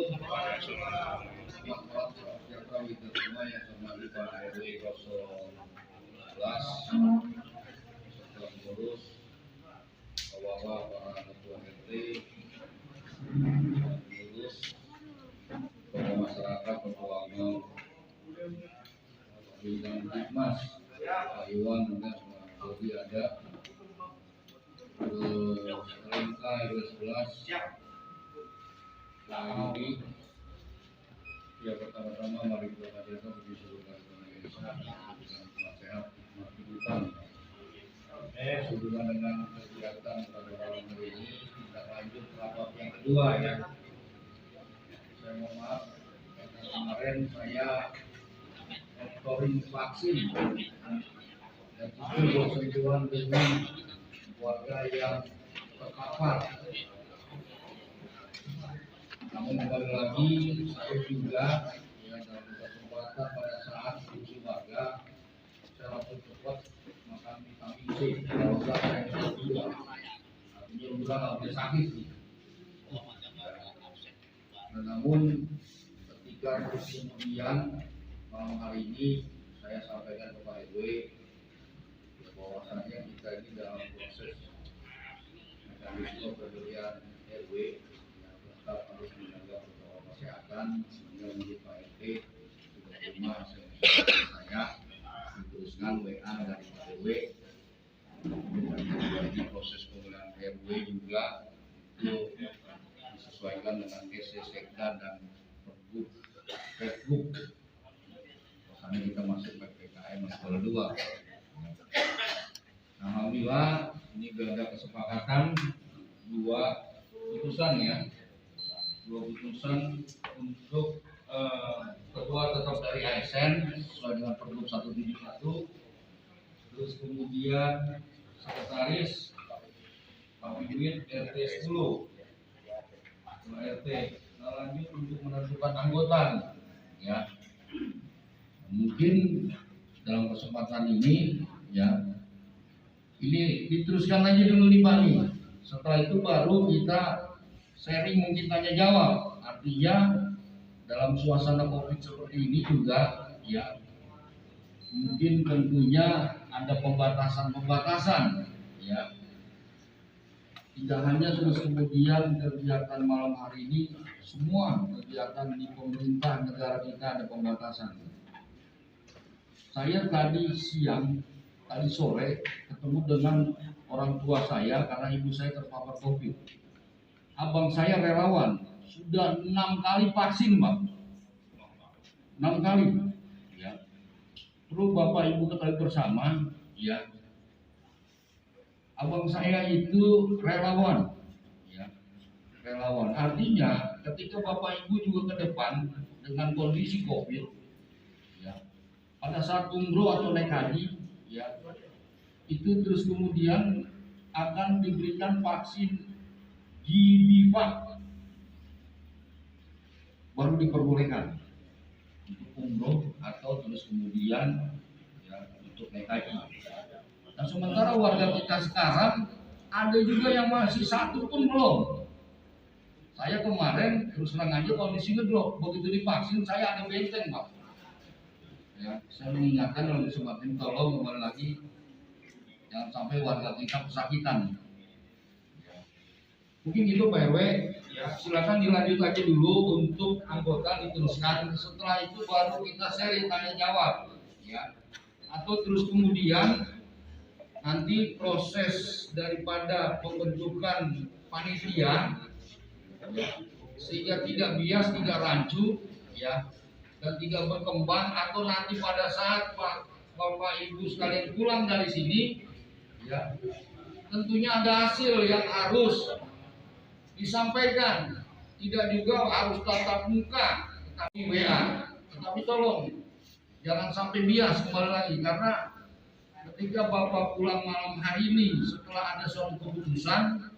Semua yang hormati Pak RW 011, pengurus, bapak-bapak, para ketua RT, pengurus, tokoh masyarakat, tokoh agama, bidang Hikmas, Pak Iwan, dan Bobi ada, Rengka RW 11, ini ya pertama-tama mari kita hadirkan bagi seluruh rakyat Indonesia dengan sehat, kehidupan. Hubungan dengan kegiatan pada malam hari ini kita lanjut rapat yang kedua ya. Saya mohon maaf karena kemarin saya monitoring vaksin dan itu bersentuhan dengan warga yang terpapar. Namun kembali lagi saya juga ya dalam kesempatan pada saat uji warga saya langsung cepat makan vitamin C kalau saya juga artinya udah nggak sakit sih. Namun ketika kemudian malam hari ini saya sampaikan ke Pak RW bahwasannya kita ini dalam proses mekanisme pemberian RW harus menjaga protokol kesehatan sehingga menurut Pak RT sudah terima saya diteruskan WA dari Pak RW dan di proses pemilihan RW juga itu disesuaikan dengan SC Sekda dan Pergub. Karena kita masuk PPKM level 2. Alhamdulillah ini ada kesepakatan dua putusan ya. Dua putusan untuk ketua tetap dari ASN sesuai dengan Pergub 171, terus kemudian sekretaris Pak Wiwit RT 10 RT. Nah, lanjut untuk menentukan anggota ya. Mungkin dalam kesempatan ini ya ini diteruskan aja dulu nih Pak nih. Setelah itu baru kita sharing, mungkin tanya jawab. Artinya dalam suasana COVID seperti ini juga ya mungkin tentunya ada pembatasan ya. Tidak hanya terus kemudian kegiatan malam hari ini, semua kegiatan di pemerintah negara kita ada pembatasan. Saya tadi sore ketemu dengan orang tua saya karena ibu saya terpapar COVID. Abang saya relawan, sudah 6 kali vaksin, Pak. 6 kali. Ya. Perlu Bapak Ibu ketahui bersama, ya. Abang saya itu relawan. Ya. Relawan. Artinya, ketika Bapak Ibu juga ke depan dengan kondisi COVID, ya. Pada saat umroh atau naik haji, ya. Itu terus kemudian akan diberikan vaksin Givifak baru diperbolehkan untuk umroh atau terus kemudian ya, untuk naik haji. Nah sementara warga kita sekarang ada juga yang masih satu pun belum. Saya kemarin terus terang aja kondisinya drop, begitu divaksin saya ada benteng Pak. Ya, saya mengingatkan dalam kesempatan tolong kembali lagi jangan sampai warga kita kesakitan. Mungkin gitu Pak RW, ya, silakan dilanjut aja dulu untuk anggota diteruskan. Setelah itu baru kita sharing tanya jawab, ya. Atau terus kemudian nanti proses daripada pembentukan panitia, ya, sehingga tidak bias, tidak rancu, ya, dan tidak berkembang. Atau nanti pada saat Bapak Ibu sekalian pulang dari sini, ya, tentunya ada hasil yang harus disampaikan
tidak juga harus tatap muka, tetapi WA. Tetapi tolong jangan sampai bias kembali lagi, karena ketika Bapak pulang malam hari ini setelah ada suatu keputusan,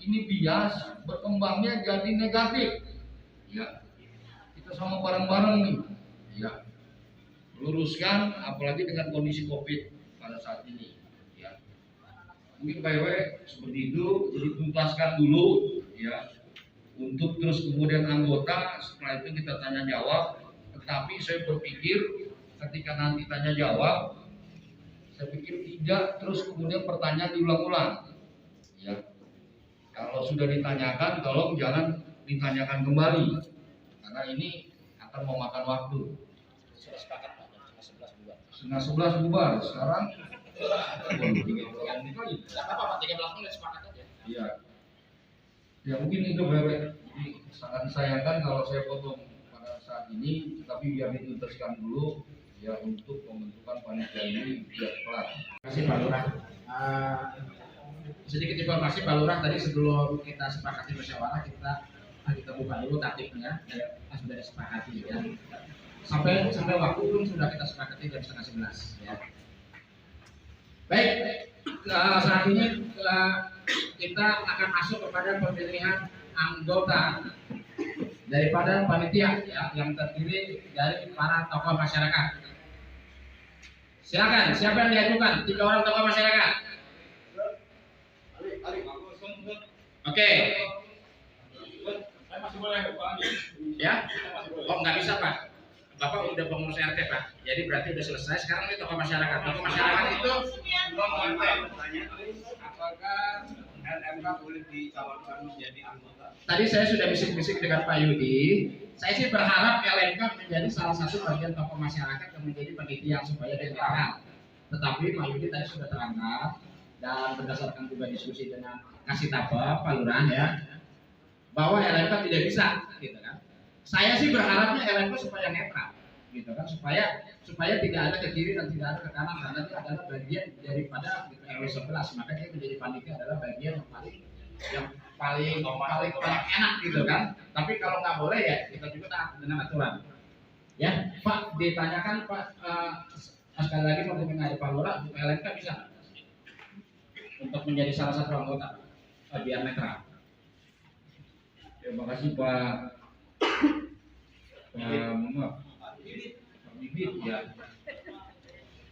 ini bias berkembangnya jadi negatif. Ya, kita sama bareng-bareng nih, ya, luruskan, apalagi dengan kondisi COVID pada saat ini. Ya, mungkin PW seperti itu, jadi tuntaskan dulu, ya, untuk terus kemudian anggota. Setelah itu kita tanya jawab. Tetapi saya berpikir ketika nanti tanya jawab, saya pikir tidak terus kemudian pertanyaan diulang-ulang. Ya, kalau sudah ditanyakan, tolong jangan ditanyakan kembali, karena ini akan memakan waktu. Setengah 11 bubar. Sekarang 13 sepakat aja. Iya. Ya mungkin itu Bapak. Jadi sangat disayangkan kalau saya potong pada saat ini, tapi biar dituntaskan dulu ya untuk pembentukan panitia ini biar kelar.
Terima kasih Pak Lurah. Sedikit informasi Pak Lurah, tadi sebelum kita sepakati musyawarah kita buka dulu tatipnya, sudah disepakati ya. Sampai waktu pun sudah kita sepakati jam 10:30 ya. Baik, saat ini kita akan masuk kepada pemilihan anggota daripada panitia ya, yang terdiri dari para tokoh masyarakat. Silakan, siapa yang diajukan? 3 orang tokoh masyarakat. Oke.
Saya masih boleh Pak Andi.
Ya? Oh nggak bisa Pak. Bapak udah pengurus RT Pak. Jadi berarti udah selesai. Sekarang ini tokoh masyarakat. Tokoh masyarakat itu
apakah LMK boleh dicalonkan menjadi anggota?
tadi saya sudah bisik-bisik dengan Pak Yudi. Saya sih berharap LMK menjadi salah satu bagian tokoh masyarakat yang menjadi panitia supaya dia netral. Tetapi Pak Yudi tadi sudah terangkat dan berdasarkan juga diskusi dengan Kasih Tapa Pak Lurah ya, bahwa LMK tidak bisa, gitu kan. Saya sih berharapnya LMK supaya netral, gitu kan, supaya tidak ada ke kiri dan tidak ada ke kanan, karena itu adalah bagian daripada gitu, RW 11, maka dia menjadi panitia adalah bagian yang paling enak gitu kan. Tapi kalau nggak boleh ya kita juga taat dengan aturan. Ya Pak, ditanyakan Pak, sekali lagi mau mendengar Pak Lurah, LMK bisa untuk menjadi salah satu anggota biar netral.
Terima kasih Pak Bibit ya.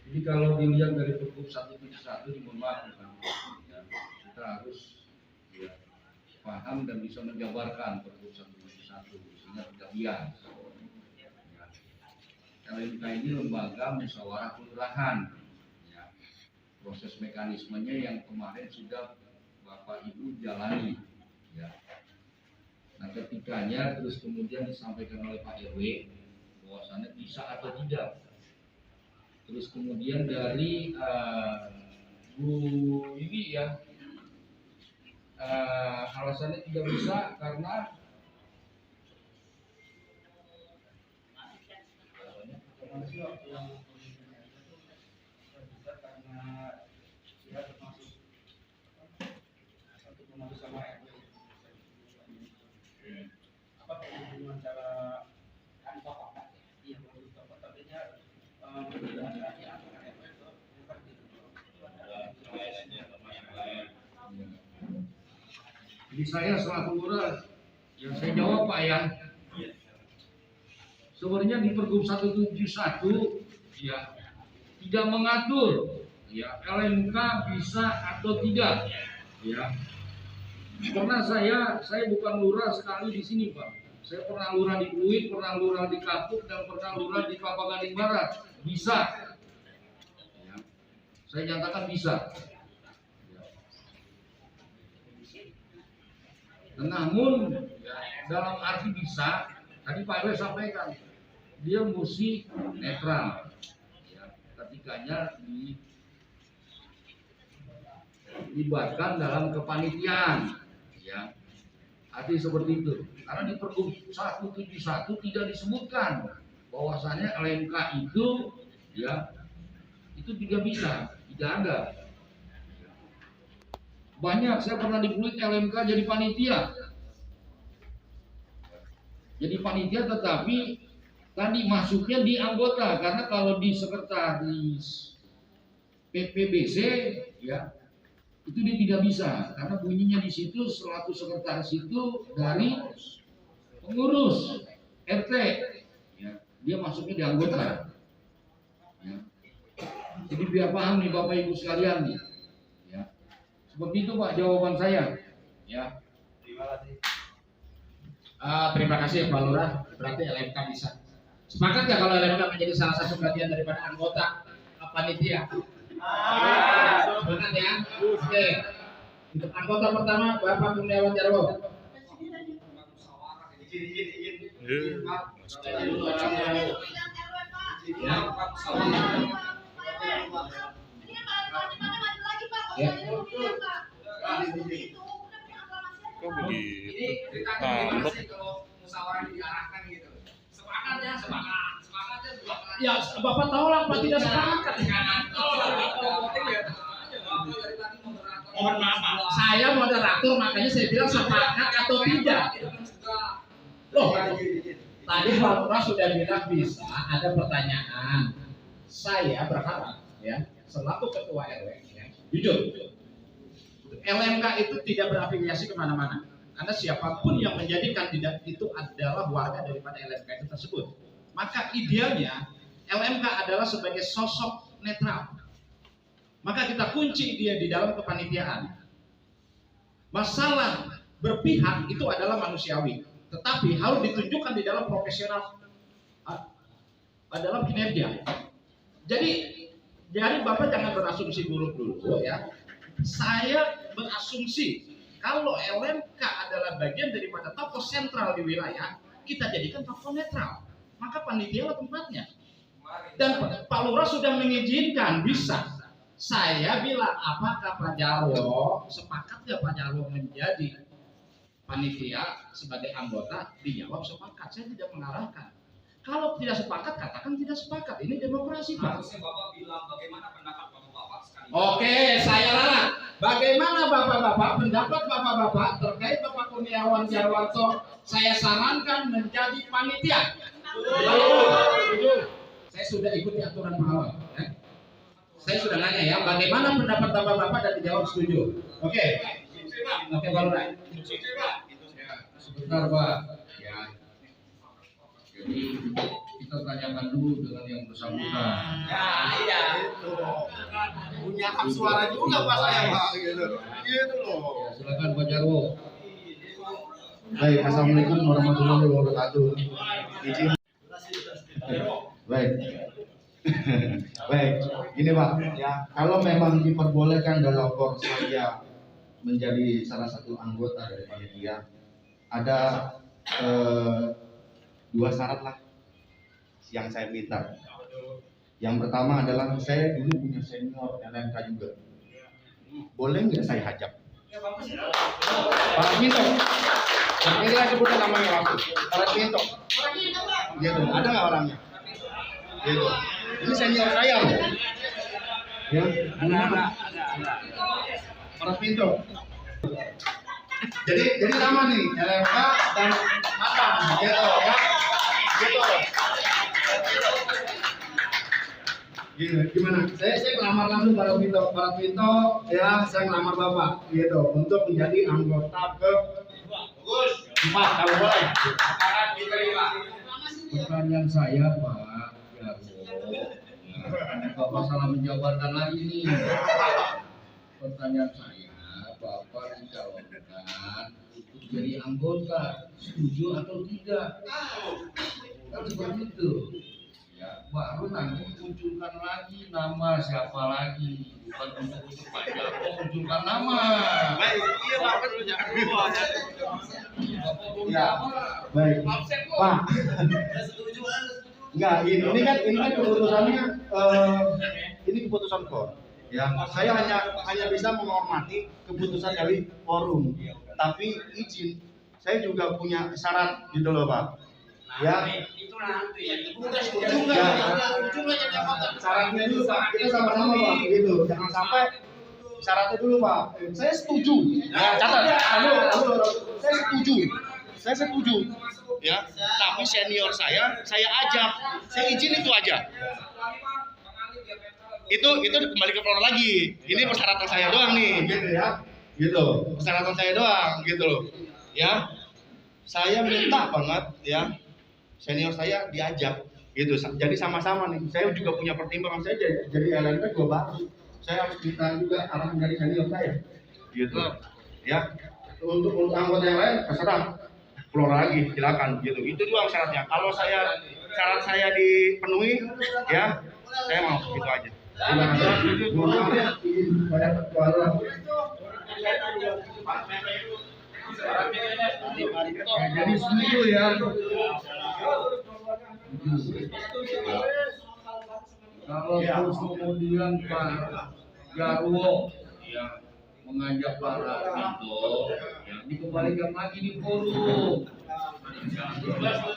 Jadi kalau dilihat dari Pergub 171 mohon maaf ya, kita harus ya, paham dan bisa menjabarkan Pergub 171 sehingga tidak bias. Ya. LMK ini lembaga musyawarah kelurahan. Ya. Proses mekanismenya yang kemarin sudah Bapak Ibu jalani. Ya. Nah ketikanya terus kemudian disampaikan oleh Pak RW bahwasannya bisa atau tidak. Terus kemudian dari Bu ini ya alasannya tidak bisa karena dia termasuk satu pengurus sama RW. Apa hubungan cara kan tokoh Pak? Iya, menurut tokoh tapi dia perbedaan dari antara RW itu bukan gitu. Jadi saya selaku lurah yang saya jawab Pak ya. Sebenarnya di Pergub 171 ya tidak mengatur ya LMK bisa atau tidak ya. Karena saya bukan lurah sekali di sini Pak. Saya pernah lurah di Pluit, pernah lurah di Kapuk, dan pernah lurah di Kelapa Gading Barat. Bisa. Ya. Saya nyatakan bisa. Ya. Namun ya, dalam arti bisa, tadi Pak RW sampaikan, dia mesti netral. Ya. Ketikanya dilibatkan dalam kepanitiaan. Ya, arti seperti itu. Karena di Pergub 171 tidak disebutkan bahwasannya LMK itu ya itu tidak bisa, tidak ada. Banyak saya pernah di Pluit LMK jadi panitia. Jadi panitia tetapi tadi masuknya di anggota, karena kalau di sekretaris PPBC ya itu dia tidak bisa, karena bunyinya di situ selaku sekretaris itu dari pengurus RT ya, dia masuknya di anggota ya. Jadi biar paham nih Bapak Ibu sekalian nih ya. Seperti itu Pak jawaban saya ya.
Terima kasih Pak Lurah. Berarti LMK bisa. Sepakat nggak kalau LMK menjadi salah satu bagian daripada anggota panitia? Sepakat ya? Oke. Untuk anggota pertama Bapak Kurniawan Jarwo.
Kok begitu?
Ngambek. Kalau musyawarah diarahkan gitu. Sepakat ya, sepakat. Sepakat ya, sepakat.
Ya, Bapak tahu lah Pak tidak sepakat.
Mohon maaf Pak.
Saya moderator makanya saya bilang sepakat atau tidak. Loh, tadi Pak Lurah sudah bilang bisa ada pertanyaan. Saya berharap ya, selaku ketua RW ya, jujur, LMK itu tidak berafiliasi kemana-mana. Karena siapapun yang menjadi kandidat itu adalah warga daripada LMK itu tersebut. Maka idealnya LMK adalah sebagai sosok netral. Maka kita kunci dia di dalam kepanitiaan. Masalah berpihak itu adalah manusiawi, tetapi harus ditunjukkan di dalam profesional adalah kinerja. Jadi Bapak jangan berasumsi buruk dulu ya. Saya berasumsi kalau LMK adalah bagian daripada tokoh sentral di wilayah, kita jadikan tokoh netral. Maka panitia tempatnya. Dan Pak Lurah sudah mengizinkan bisa. Saya bilang, apakah Pak Jarwo sepakat nggak Pak Jarwo menjadi panitia sebagai anggota? Dijawab sepakat. Saya tidak mengarahkan. Kalau tidak sepakat, katakan tidak sepakat. Ini demokrasi, Pak.
Harusnya Bapak bilang bagaimana pendapat Bapak sekali.
Oke, saya larang. Bagaimana Bapak-Bapak, pendapat Bapak-Bapak terkait Bapak Kurniawan Jarwanto? Saya sarankan menjadi panitia. Saya sudah ikuti aturan Pak Awal. Ya. Saya sudah nanya ya, bagaimana pendapat Bapak-Bapak dan dijawab setuju. Oke, Pak Lurah.
Sebentar Pak ya. Jadi kita tanyakan dulu dengan yang bersangkutan.
Iya itu. Punya hak suara juga Pak saya Pak gitu. Gitu loh.
Ya, silakan Pak Jarwo.
Baik, assalamualaikum warahmatullahi wabarakatuh. Izin. Baik. Baik, gini Pak, ya kalau memang diperbolehkan dalam kor saya menjadi salah satu anggota dari panitia, ada dua syarat lah yang saya minta. Yang pertama adalah saya dulu punya senior LMK juga. Boleh nggak saya hajab? Pak Minto. Ini lah sebutan namanya waktu. Pak Minto. Gitu. Ada nggak orangnya? Gitu. Ini senior saya loh. Ya. Ada. Pak Minto. Jadi sama nih LMK dan Matang gitu ya. Gitu. Gimana? Saya ngelamar langsung Pak Pinto ya, saya ngelamar Bapak gitu untuk menjadi anggota ke 4 kalau boleh.
Pertanyaan saya Pak Jarwo, Bapak salah menjabarkan lagi nih. Pertanyaan saya, Bapak dicalonkan untuk jadi anggota, setuju atau tidak? Kan seperti itu. Ya, baru nanti munculkan lagi nama siapa lagi, bukan untuk Pak Jarwo munculkan nama.
Baik, iya Pak, perlu jangan lupa.
Ya, baik. Pak. Enggak, ini kan keputusannya ini keputusan kor. Ya, saya hanya bisa menghormati keputusan dari forum. Tapi izin, saya juga punya syarat gitu loh, Pak. Ya, syaratnya dulu Pak, kita sama-sama Pak, gitu. Jangan sampai syaratnya dulu Pak. Saya setuju. Nah, catat. Saya setuju.
saya setuju, ya. Tapi senior saya ajak, saya izin itu aja. Itu kembali ke Flora lagi. Ini persyaratan saya doang nih, gitu ya. Gitu. Persyaratan saya doang, gitu loh. Ya. Saya minta banget ya senior saya diajak gitu. Jadi sama-sama nih. Saya juga punya pertimbangan, saya jadi LNP juga baru. Saya harus minta juga arahan dari senior saya. Gitu. Ya. Untuk anggota yang lain terserah. Flora lagi, silakan gitu. Itu doang syaratnya. Kalau syarat saya dipenuhi, ya saya mau gitu aja. Jadi setuju ya.
Kalau kemudian Pak Jarwo yang mengajak para itu, yang dikembalikan lagi di forum.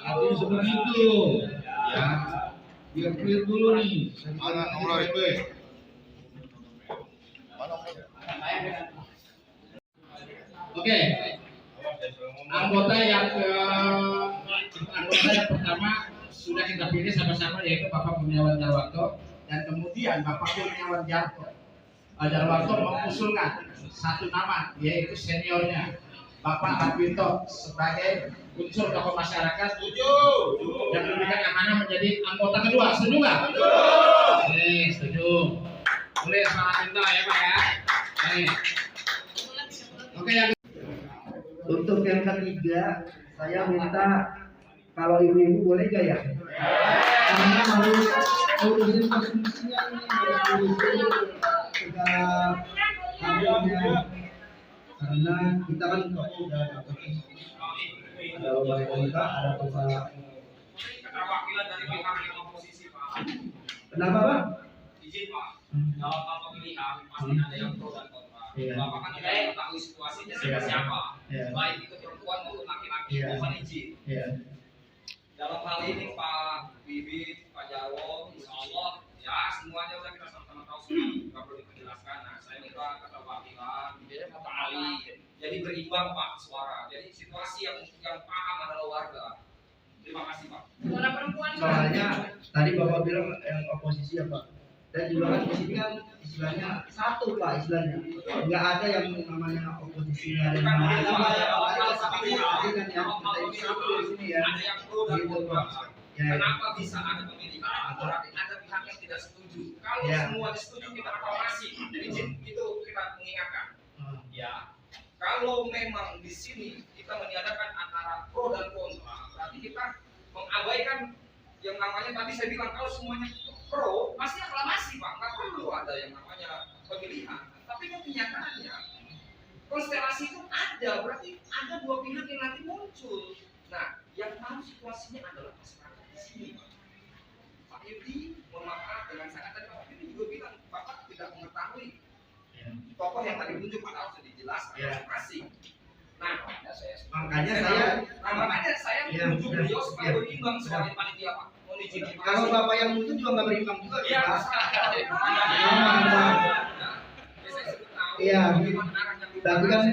Tapi seperti itu, ya. Biar clear dulu nih.
Mana nomor RW?
Oke. Anggota yang pertama sudah kita pilih sama-sama, yaitu Bapak Kurniawan Jarwanto, dan kemudian Bapak Kurniawan Jarwanto mengusulkan satu nama, yaitu seniornya Bapak Harwinto sebagai unsur tokoh masyarakat. Setuju. Dan memberikan amanah menjadi anggota kedua. Setuju nggak? Setuju. Boleh semangat minta ya Pak ya. Oke, yang
Untuk yang ketiga, saya minta kalau ibu-ibu boleh gak ya? Karena harus urusin posisinya ini, harus urusin segala hadirnya. Karena kita kan udah dapat ada wali kota, ada Bapak.
Keterwakilan dari pihak yang oposisi, Pak.
Kenapa Pak?
Izin Pak, dalam pemilihan pasti ada yang pro dan kontra.
Iya.
Bapak kan tidak mengetahui situasinya siapa,
Iya.
baik itu perempuan maupun laki-laki.
Iya.
Mohon izin.
Iya.
Dalam hal ini Pak Bibit, Pak Jarwo, Insya Allah ya semuanya sudah kita sama-sama tahu semua, nggak perlu dijelaskan. Nah, saya minta keterwakilan Pak Ali. Jadi berimbang Pak suara. Jadi situasi yang paham adalah warga. Terima kasih Pak. Suara perempuan.
Soalnya tadi Bapak bilang yang oposisi ya Pak. Dan juga kan di sini kan istilahnya satu Pak, istilahnya nggak ada yang namanya oposisi, nggak ada yang namanya satu kan yang kita ini satu di sini ya.
Ada yang pro dan
Gitu,
kontra.
Pak. Ya.
Kenapa bisa ada pemilihan? Berarti ada pihak yang tidak setuju. Kalau
Ya.
semua setuju kita aklamasi. Jadi itu kita mengingatkan.
Hmm.
Ya. Kalau memang di sini kita meniadakan antara pro dan kontra, berarti kita mengabaikan yang namanya tadi saya bilang kalau semuanya pro pasti aklamasi Pak, nggak perlu ada yang namanya pemilihan. Tapi kan kenyataannya konstelasi itu ada, berarti ada dua pihak yang nanti muncul. Nah, yang tahu situasinya adalah masyarakat di sini Pak. Pak Yudi, mohon maaf dengan sangat tadi Pak Yudi juga bilang Bapak tidak mengetahui tokoh yang tadi muncul padahal sudah dijelaskan masing-masing. Nah, makanya saya menuju beliau supaya berimbang sebagai panitia Pak. Mohon izin.
Kalau Bapak yang muncul juga nggak berimbang juga.
Iya,
Iya. Berarti kan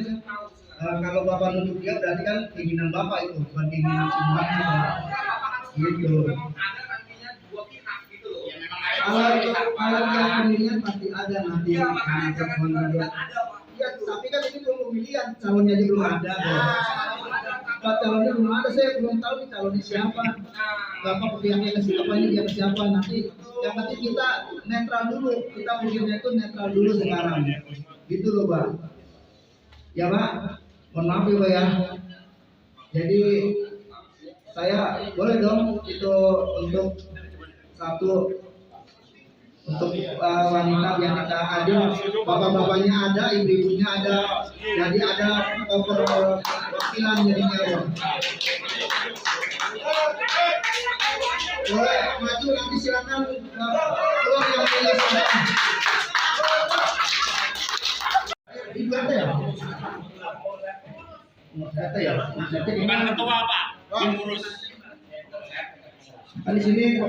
kalau Bapak nunjuk dia berarti kan keinginan Bapak itu bukan keinginan semuanya Pak. Gitu. Kalau yang pemilihan pasti ada nanti. Ya, tapi kan ini belum pemilihan, calonnya aja belum ada. Pak calonnya belum ada, saya belum tahu nih calonnya siapa. Bapak pihaknya ke siapa, ini dia ke siapa nanti. Yang penting kita netral dulu, kita mungkinnya itu netral dulu sekarang. Gitu loh Pak. Ya Pak, mohon maaf ya Pak ya. Jadi saya boleh dong itu untuk satu untuk wanita yang kita ada, bapak-bapaknya ada, ibu-ibunya ada, jadi ada perwakilan jadinya ya. Boleh maju nanti silakan keluar yang pilih sana. Ibu ada ya? Ada ya?
Bukan ketua Pak, pengurus.
Di sini itu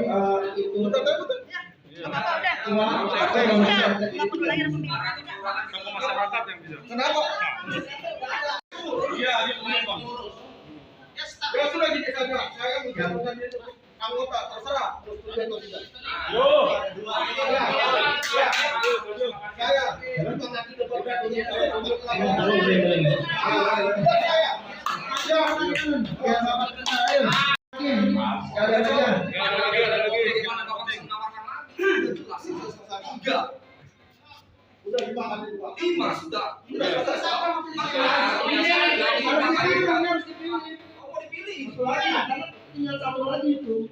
masyarakat yang bisa.
Kenapa?
Iya, dia pengembang.
Saya menjalankan itu anggota terserah mau setuju atau tidak.
Yo.
Saya udah dimakan itu, Pak.
5 sudah.
Udah selesai.
Mau dipilih.
Tinggal satu lagi itu.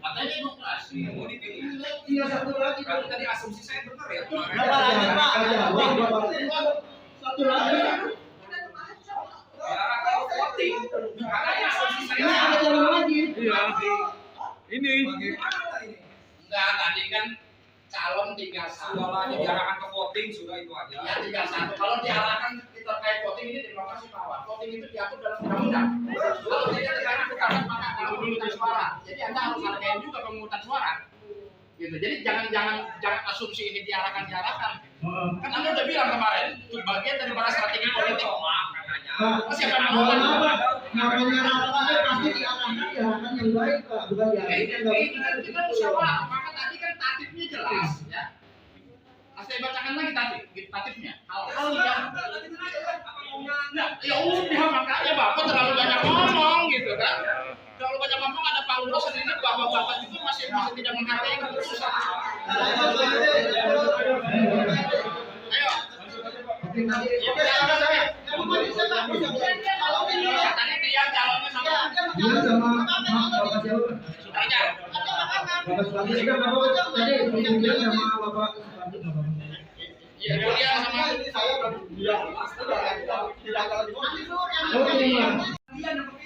Katanya demokrasi.
Mau dipilih.
Tinggal satu lagi.
Berarti tadi asumsi saya benar ya.
Berapa lagi, Pak? Satu lagi.
Ya, kalau voting. Katanya asumsi saya.
Ada lagi.
Ini.
Bagaimana ini?
Enggak, tadi kan calon 31.
Sudahlah, diarahkan ke voting sudah itu aja.
Ya 31. Kalau diarahkan terkait voting ini demokrasi kawan. Voting itu diatur dalam undang-undang. Kalau tidak diarahkan maka ada pemungutan suara. Jadi Anda harus hargain juga pemungutan suara. Gitu. Jadi jangan asumsi ini diarahkan. Kan Anda udah bilang kemarin, itu bagian daripada strategi politik. Siapa yang mau?
Namanya rakyat pasti diarahkan yang baik, Pak. Bukan
Ini kan kita musyawarah. Maka tadi kan tatipnya jelas, ya. Saya bacakan lagi tatipnya. Hal-hal yang nah, ya udah makanya Bapak terlalu banyak ngomong gitu kan. Terlalu banyak ngomong ada paurusan ini bahwa Bapak itu masih tidak menghargai keputusan. Ayo. Tadi dia calonnya sama.
Dia sama Bapak siapa?
Sudahnya.
Bapak Supardi juga Bapak tadi dia sama Bapak Supardi.
Iya, dia sama
Ini saya baru bilang tidak ada lagi.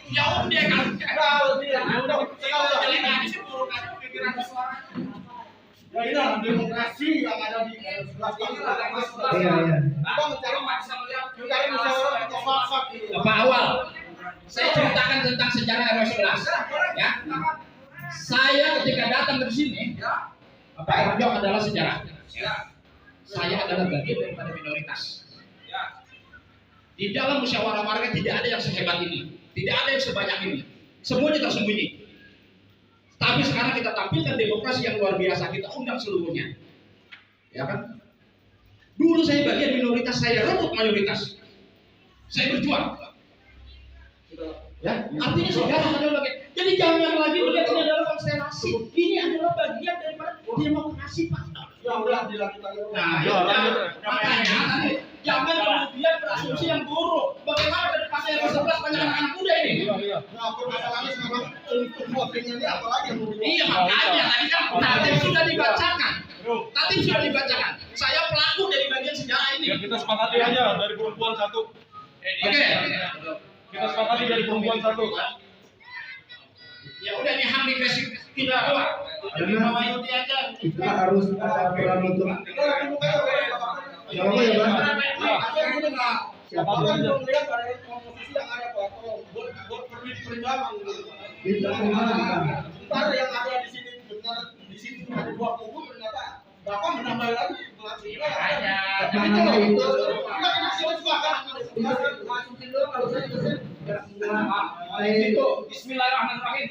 ya udah kan.
Kalau tidak,
Jelek aja sih buruk aja pikiran suara.
ya ini lah demokrasi yang ada di sebelah ini lah.
Iya.
Kita mencari musyawarah mufakat ini.
Bapak awal, saya ceritakan tentang sejarah RW11 ya. Saya ketika datang ke sini, Bapak Erjo adalah sejarahnya. Saya adalah bagian daripada minoritas. Di dalam musyawarah warga tidak ada yang sehebat ini, tidak ada yang sebanyak ini. Semuanya tersembunyi. Tapi sekarang kita tampilkan demokrasi yang luar biasa, kita undang seluruhnya. Ya kan? Dulu saya bagian minoritas, saya rebut mayoritas. Saya berjuang. Ya, artinya sejarah adalah bagian. Jadi jangan lagi melihat ini adalah konstelasi. Ini adalah bagian daripada demokrasi, Pak.
Ya udah dilakukan.
Nah, makanya jangan kemudian berasumsi yang buruk. Bagaimana ke depan RW11 banyak anak-anak muda ini?
Nah, permasalahannya sekarang untuk votingnya ini apalagi yang mau
Iya, makanya tadi kan tatip sudah dibacakan. Tatip sudah dibacakan. Saya pelaku dari bagian sejarah ini.
Ya kita sepakati aja dari perempuan satu.
Oke.
Kita sepakati dari perempuan satu.
Ya udah ini hak diskresi kita Pak. Jadi Bapak Yudi aja.
Kita harus ada aturan untuk siapa ya Bang?
Siapa yang belum lihat ada komposisi yang ada Pak? Buat perjuangan gitu.
Kita kemana?
Ntar yang ada di sini benar di sini cuma ada 2 kubu ternyata Bapak menambah lagi
Makanya.
tapi kalau itu kita kena sepakat
Masukin dulu kalau saya
Itu Bismillahirrahmanirrahim.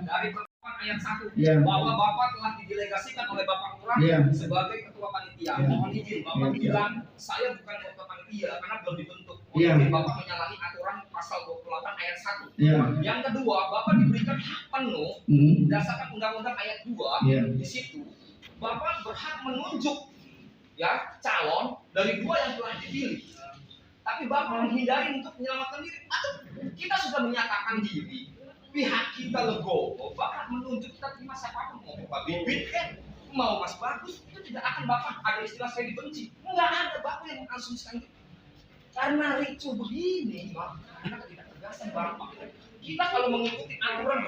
Dari pertemuan ayat 1
Iya.
bahwa Bapak telah didelegasikan oleh Bapak Kurang
Iya.
sebagai ketua panitia.
Iya.
Mohon izin Bapak
Iya.
bilang saya bukan ketua panitia karena belum dibentuk.
Iya.
Jadi Bapak menyalahi aturan pasal 28 ayat 1.
Iya.
Yang kedua, Bapak diberikan hak penuh berdasarkan Undang-Undang ayat 2.
Iya.
Di situ Bapak berhak menunjuk ya calon dari 2 yang telah dipilih. Tapi Bapak menghindari untuk menyelamatkan diri. Atau kita sudah menyatakan diri, pihak kita legowo, Bapak menunjuk kita terima siapapun, mau Bapak Bibit kan, mau Mas Bagus, itu tidak akan Bapak ada istilah saya dibenci. Enggak ada Bapak yang mengasumsikan itu. Karena ricu begini, karena ketidaktegasan Bapak. Kita kalau mengikuti aturan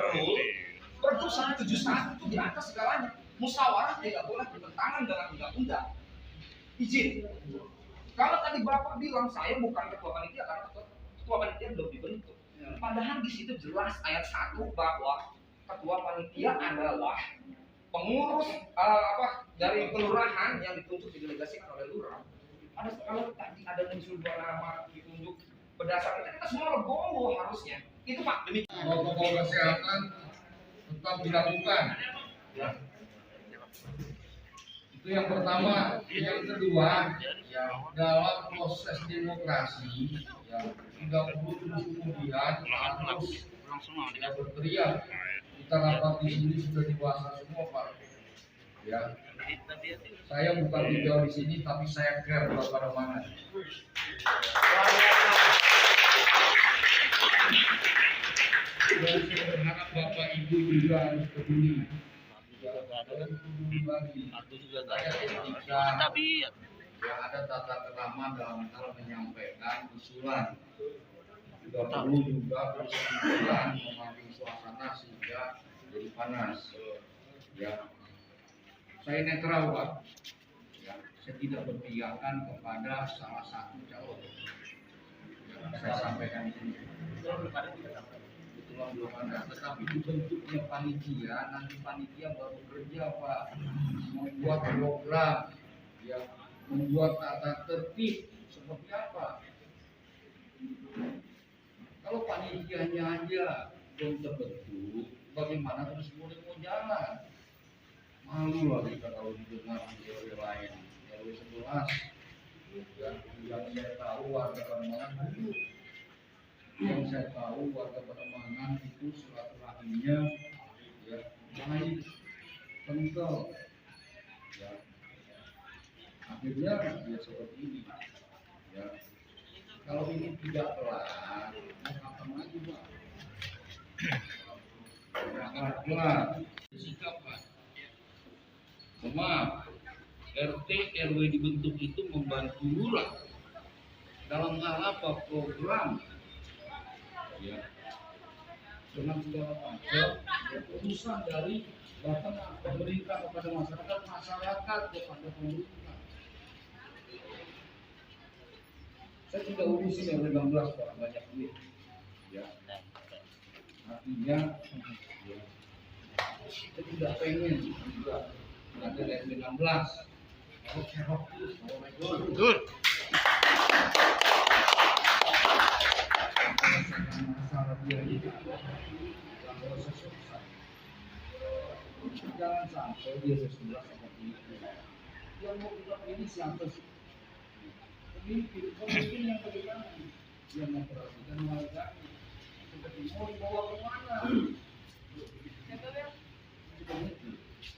Pergub 171 itu di atas segalanya. Musyawarah tidak boleh bertentangan dengan undang-undang. Izin. Kalau tadi Bapak bilang saya bukan ketua panitia karena ketua panitia belum dibentuk. Padahal di situ jelas ayat 1 bahwa ketua panitia adalah pengurus dari kelurahan yang ditunjuk didelegasikan oleh lurah. Kalau tadi ada muncul 2 nama ditunjuk berdasarkan kita semua legowo harusnya. Itu Pak, demikian.
Protokol kesehatan tetap dilakukan. Ya. Itu yang pertama. Yang kedua, ya, dalam proses demokrasi, ya, tidak perlu kemudian harus tidak berteriak. Kita rapat di sini sudah dewasa semua, Pak. Ya, saya bukan tinggal di sini, tapi saya care kepada mana. Dan saya berharap Bapak Ibu juga harus peduli. Saya ketika ya ada tata kerama dalam hal menyampaikan usulan. Tidak perlu juga usulan memancing suasana sehingga jadi panas. Ya, saya netral, Pak. Ya, saya tidak berpihakan kepada salah satu calon. Ya, saya sampaikan di sini. Kebetulan belum ada, tetapi dibentuknya panitia, nanti panitia baru kerja, Pak, membuat program, ya, membuat tata tertib seperti apa. Kalau panitianya aja belum terbentuk, bagaimana terus mulai mau jalan? Malu lah kita kalau didengar di RW lain, RW 11, ya, yang saya tahu warga Pademangan dulu, yang saya tahu warga Pademangan itu silaturahminya, ya, baik, kental, ya, akhirnya ya seperti ini, ya. Kalau ini tidak pelan, mau kapan lagi, Pak? Pelan, sikap, Pak. Maaf, RT RW dibentuk itu membantu lurah dalam hal apa? Program, ya, dengan segala macam urusan dari bahkan pemerintah kepada masyarakat, masyarakat kepada pemerintah. Saya sudah urusin yang 16, Pak, banyak duit, ya. Artinya, ya, saya tidak pengen juga ada yang 16. Kalau serok terus, betul. Masalah dia itu, jangan sampai dia sesudah seperti itu. Yang mau kita pilih siapa sih? Pemimpin yang bagaimana? Yang memperhatikan warga. Seperti mau dibawa kemana?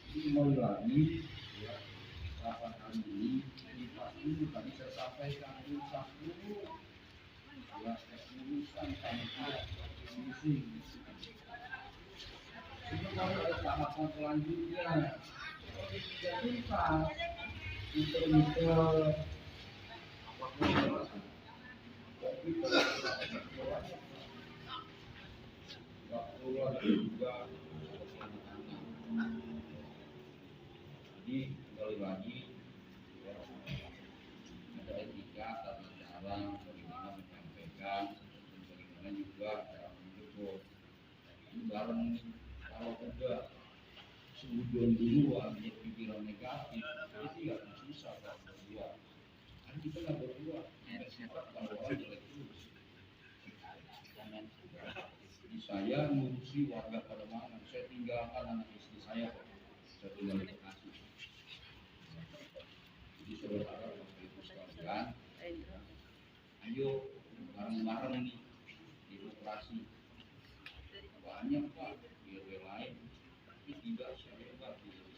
Kembali lagi, ya, rapat hari ini dipasti tadi saya sampaikan dulu, ya, urusan panitia misi. Itu kalau ada tahapan selanjutnya, jadi pas inter juga. Jadi kembali lagi, ya, ada etika, tata cara, bagaimana menyampaikan, dan bagaimana juga cara mendukung. Ini bareng kalau udah seudon duluan, dia pikiran negatif, itu ya susah kalau berdua. Kan kita nggak berdua, ada sifat kalau orang jelek terus. Jadi saya ngurusi warga Pademangan, saya tinggalkan anak istri saya kok, saya tinggal di Bekasi. Jadi saudara Bapak Ibu sekalian, ayo bareng-bareng nih demokrasi. Banyak, Pak, di RW lain, tapi tidak sehebat di RW.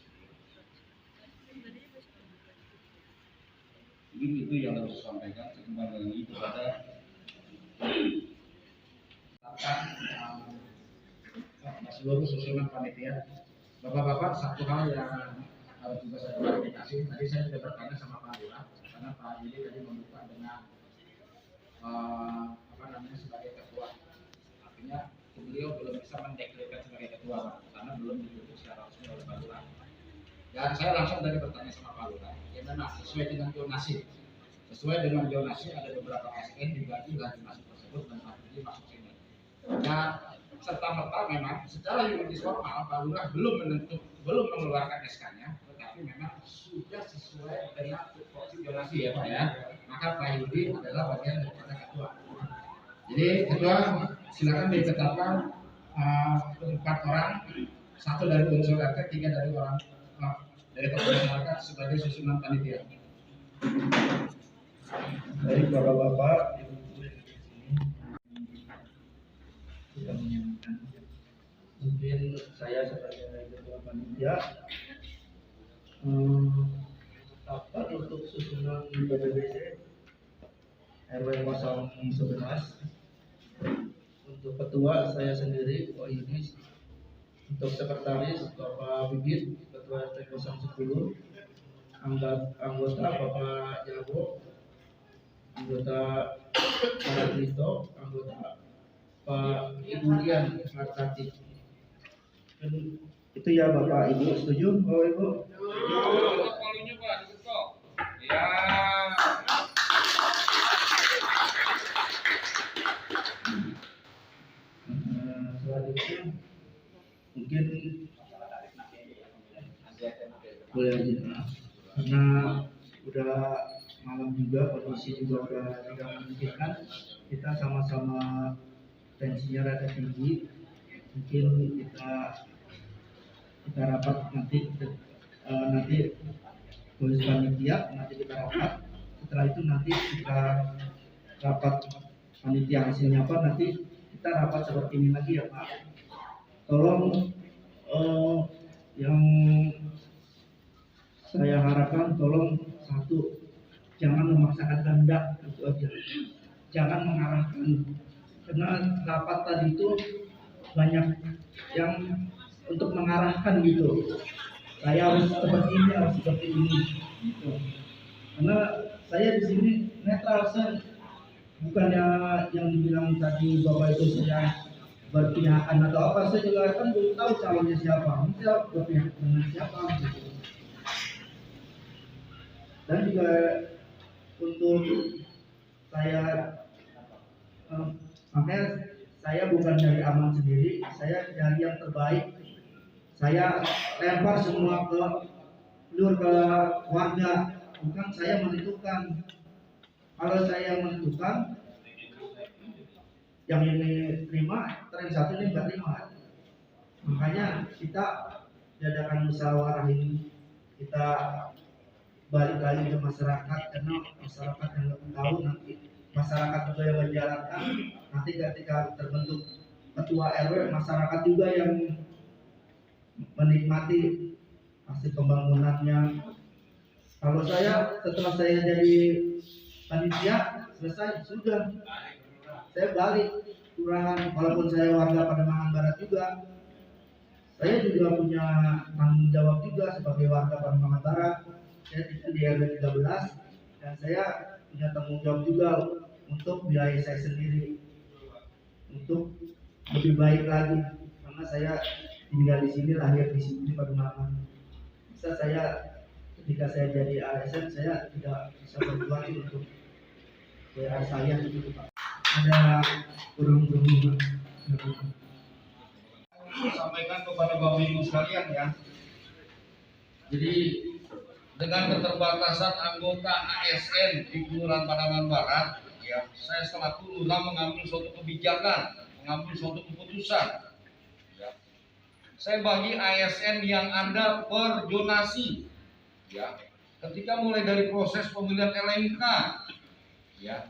Mungkin itu yang harus saya sampaikan. Saya kembali lagi kepada seluruh susunan panitia. Bapak-bapak, satu hal yang harus juga saya klarifikasi. Tadi saya sudah bertanya sama Pak Lurah, karena Pak Yudi tadi membuka dengan sebagai ketua. Artinya beliau belum bisa mendeklarasikan sebagai ketua, karena belum dibentuk secara resmi oleh Pak Lurah. Dan saya langsung tadi bertanya sama Pak Lurah, ya memang sesuai dengan zonasi. Sesuai dengan zonasi ada beberapa SN dibagi dengan zonasi tersebut dan Pak Yudi masuk sini. Nah, serta-merta memang secara yuridis formal Pak Lurah belum mengeluarkan SK-nya, tetapi memang sudah sesuai dengan tupoksi zonasi, ya Pak, ya. Maka Pak Yudi adalah bagian daripada ketua. Jadi ketua
silakan ditetapkan 4 orang, 1 dari unsur RT, 3 dari orang dari tokoh masyarakat sebagai susunan panitia.
Baik bapak-bapak, ibu-ibu yang di sini sudah menyiapkan. Mungkin saya sebagai ketua panitia untuk susunan BPBC RW 011. Untuk ketua saya sendiri, Pak Yudis. Untuk sekretaris Bapak Bibit, ketua RT 010. Anggota Bapak Jago, anggota Pak Trito, anggota Pak Ibu Dian Martati. Itu ya Bapak Ibu, setuju Bapak Ibu?
Ya.
Selanjutnya mungkin boleh aja karena udah malam juga, kondisi juga udah tidak memungkinkan, kita sama-sama tensinya rada tinggi, mungkin kita rapat nanti tulis panitia, nanti kita rapat, setelah itu nanti kita rapat panitia hasilnya apa, nanti kita rapat seperti ini lagi ya Pak. Tolong yang saya harapkan, tolong satu, jangan memaksakan kehendak, itu aja. Jangan mengarahkan, karena rapat tadi itu banyak yang untuk mengarahkan gitu. Saya harus seperti ini, harus seperti ini. Gitu. Karena saya di sini netral, saya bukannya yang dibilang tadi Bapak itu saya berpihakan atau apa, saya juga kan belum tahu calonnya siapa, saya berpihak dengan siapa gitu. Dan juga untuk saya makanya saya bukan dari aman sendiri, saya dari yang terbaik, saya lempar semua ke warga, bukan saya menentukan. Kalau saya menentukan, yang ini terima, yang satu ini nggak terima. Makanya kita diadakan musyawarah ini, kita balik lagi ke masyarakat, karena masyarakat yang lebih tahu, nanti masyarakat juga yang menjalankan, nanti ketika terbentuk ketua RW, masyarakat juga yang menikmati hasil pembangunannya. Kalau saya setelah saya jadi panitia selesai, sudah saya balik kelurahan, walaupun saya warga Pademangan Barat juga, saya juga punya tanggung jawab juga sebagai warga Pademangan Barat. Saya tinggal di RW 13 dan saya punya tanggung jawab juga untuk biaya saya sendiri, untuk lebih baik lagi, karena saya tinggal di sini, lahir di sini Pademangan. Bisa saya ketika saya jadi ASN, saya tidak bisa berbuat untuk daerah saya gitu Pak. Ada kurang-kurang
sampaikan kepada Bapak Ibu sekalian ya. Jadi dengan keterbatasan anggota ASN di Kelurahan Pademangan Barat, ya, saya selaku lurah mengambil suatu kebijakan, mengambil suatu keputusan. Ya. Saya bagi ASN yang ada per zonasi, ya. Ketika mulai dari proses pemilihan LMK, ya,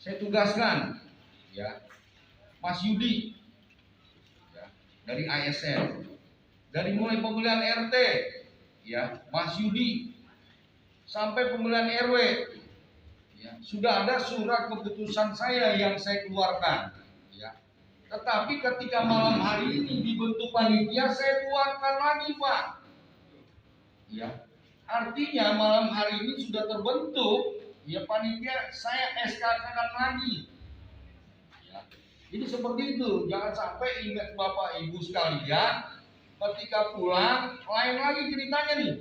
saya tugaskan, ya, Mas Yudi, ya, dari ASN, dari mulai pemilihan RT, ya, Mas Yudi, sampai pemilihan RW, ya, sudah ada surat keputusan saya yang saya keluarkan, ya. Tetapi ketika malam hari ini dibentuk panitia, saya keluarkan lagi Pak, ya. Artinya malam hari ini sudah terbentuk, ya, panitia, saya SK-kan lagi, ya. Jadi seperti itu, jangan sampai ingat Bapak Ibu sekalian, ketika pulang lain lagi ceritanya nih.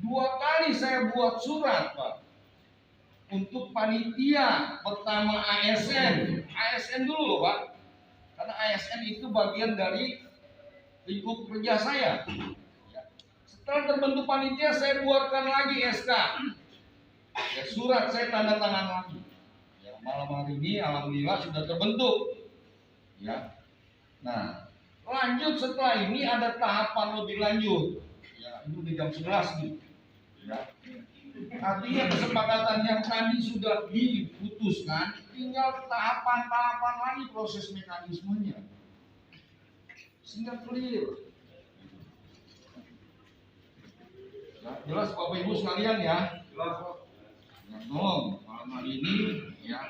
2 kali saya buat surat Pak untuk panitia. Pertama ASN dulu loh Pak, karena ASN itu bagian dari lingkup kerja saya. Setelah terbentuk panitia, saya buatkan lagi SK, ya, surat saya tanda tangan lagi, ya. Malam hari ini alhamdulillah sudah terbentuk, Ya. Nah, lanjut setelah ini ada tahapan lebih lanjut. Ya, itu di jam 11 nih. Ya. Artinya kesepakatan yang tadi sudah diputuskan, tinggal tahapan-tahapan lagi proses mekanismenya. Sehingga clear. Ya, jelas Bapak Ibu sekalian ya. Jelas. Ya, tolong malam hari ini ya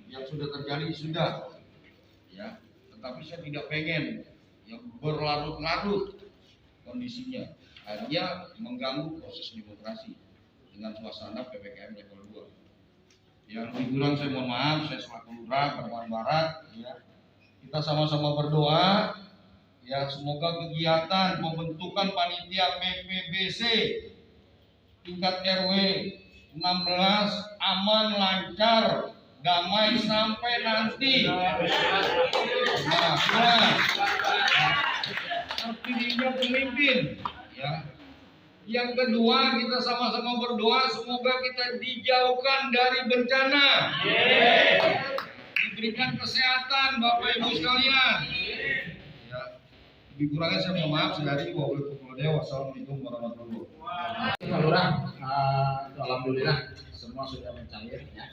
yang sudah terjadi sudah. Ya, tetapi saya tidak pengen yang berlarut-larut kondisinya. Hanya mengganggu proses demokrasi dengan suasana PPKM level 2. Yang lebih kurang saya mohon maaf, saya selaku lurah Perempuan Barat, ya, kita sama-sama berdoa, ya semoga kegiatan pembentukan panitia PPBC tingkat RW 16 aman, lancar, damai sampai nanti. Nah, terpilihnya pemimpin, ya. Yang kedua, kita sama-sama berdoa semoga kita dijauhkan dari bencana. Diberikan kesehatan Bapak Ibu sekalian. Ya. Lebih kurangnya saya mohon maaf sekali. Wassalamualaikum warahmatullahi wabarakatuh.
Pak Lurah, alhamdulillah semua sudah mencair ya.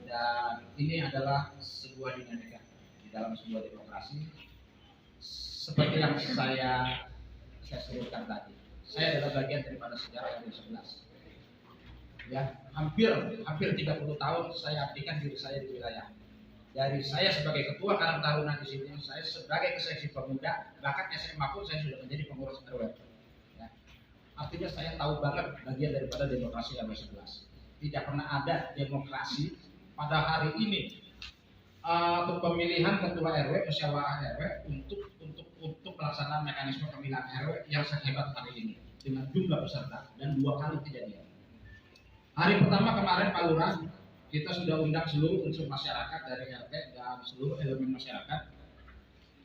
Dan ini adalah sebuah dinamika di dalam sebuah demokrasi. Seperti yang saya sebutkan tadi. Saya adalah bagian daripada sejarah RW 11. Ya, hampir 30 tahun saya abdikan diri saya di wilayah. Dari saya sebagai ketua Karang Taruna di sini, saya sebagai seksi pemuda, bahkan SMA pun saya sudah menjadi pengurus RW. Ya. Artinya saya tahu banget bagian daripada demokrasi RW 11. Tidak pernah ada demokrasi pada hari ini untuk pemilihan ketua RW, musyawarah RW untuk pelaksanaan mekanisme pemilihan RW yang sehebat hari ini dengan jumlah peserta dan 2 kali kejadian. Hari pertama kemarin Pak Lurah, kita sudah undang seluruh unsur masyarakat dari RT dan seluruh elemen masyarakat.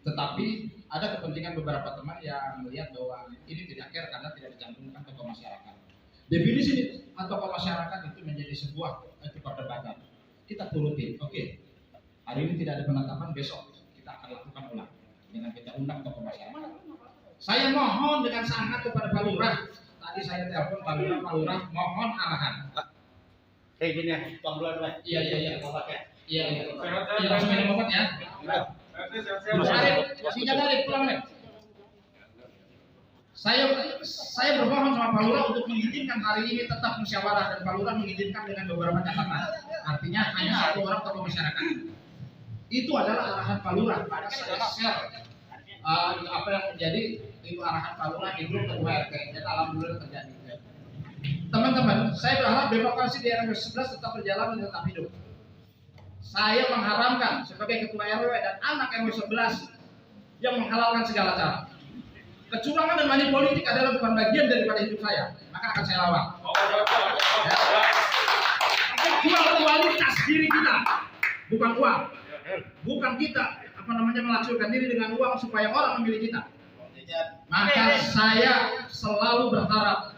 Tetapi ada kepentingan beberapa teman yang melihat bahwa ini tidak fair karena tidak dicantumkan tokoh masyarakat. Definisi tokoh masyarakat itu menjadi sebuah perdebatan. Kita turutin, oke. Hari ini tidak ada penetapan, besok kita akan lakukan ulang dengan kita undang tokoh masyarakat. Saya mohon dengan sangat kepada Pak Lurah. Tadi saya telepon Pak Lurah mohon arahan.
Kayak gini ya, Bang Bulan.
Iya.
Obat ya.
Iya. Langsung minum obat ya. Sinyal dari pulang nih. Saya bermohon sama Pak Lurah untuk mengizinkan hari ini tetap musyawarah dan Pak Lurah mengizinkan dengan beberapa catatan. Artinya hanya 1 orang tokoh masyarakat. Itu adalah arahan Pak Lurah. Pada saya share apa yang menjadi itu arahan Pak Lurah di grup ketua RT. Dan alhamdulillah terjadi. Teman-teman, saya berharap demokrasi di RW 11 tetap berjalan dan tetap hidup. Saya mengharamkan sebagai ketua RW dan anak RW 11 yang menghalalkan segala cara. Kecurangan dan money politik adalah bukan bagian daripada hidup saya, maka akan saya lawan. Jual kualitas diri kita, bukan uang. Bukan kita melacurkan diri dengan uang supaya orang memilih kita. Maka saya selalu berharap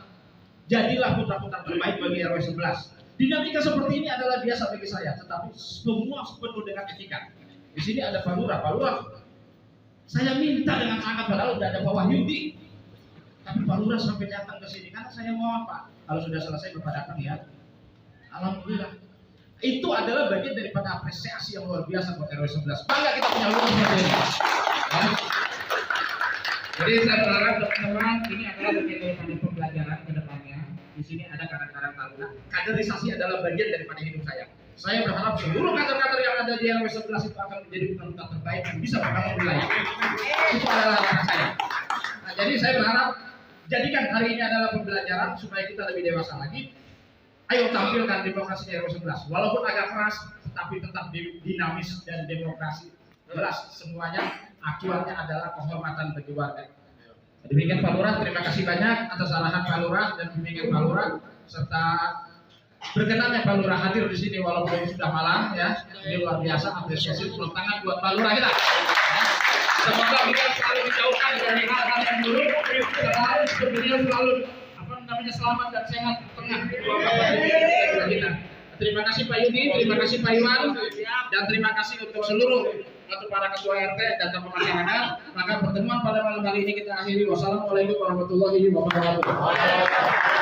jadilah putra-putra terbaik bagi RW 11. Dinamika seperti ini adalah biasa bagi saya, tetapi semua penuh dengan etika. Di sini ada Pak Lurah. Saya minta dengan sangat, padahal sudah ada Pak Wahyudi. Tapi Pak Lurah sampai datang ke sini karena saya mohon Pak, kalau sudah selesai Bapak datang ya. Alhamdulillah. Itu adalah bagian daripada apresiasi yang luar biasa buat RW 11. Bangga kita punya lurah seperti ini. Ya. Jadi saya berharap teman-teman ini adalah bagian daripada pembelajaran ke depannya. Di sini ada Karang Taruna. Kaderisasi adalah bagian daripada hidup saya. Saya berharap seluruh kader-kader yang ada di RW 11 itu akan menjadi putra-putra terbaik dan bisa membangun wilayah. Itu adalah harapan saya. Nah, jadi saya berharap jadikan hari ini adalah pembelajaran supaya kita lebih dewasa lagi. Ayo tampilkan demokrasi di RW 11. Walaupun agak keras, tetapi tetap dinamis dan demokrasi. Jelas semuanya acuannya adalah kehormatan bagi warga. Demikian Pak Lurah, terima kasih banyak atas arahan Pak Lurah dan bimbingan Pak Lurah serta berkenannya Pak Lurah hadir di sini walaupun sudah malam ya. Ini luar biasa, apresiasi tepuk tangan buat Pak Lurah kita. Semoga kita selalu dijauhkan dari hal-hal yang buruk. Beliau selalu selamat dan sehat di tengah kita. Terima kasih Pak Yudi, terima kasih Pak Iwan, dan terima kasih untuk seluruh atau para ketua RT dan tokoh masyarakat. Maka pertemuan pada malam hari ini kita akhiri. Wassalamualaikum warahmatullahi wabarakatuh.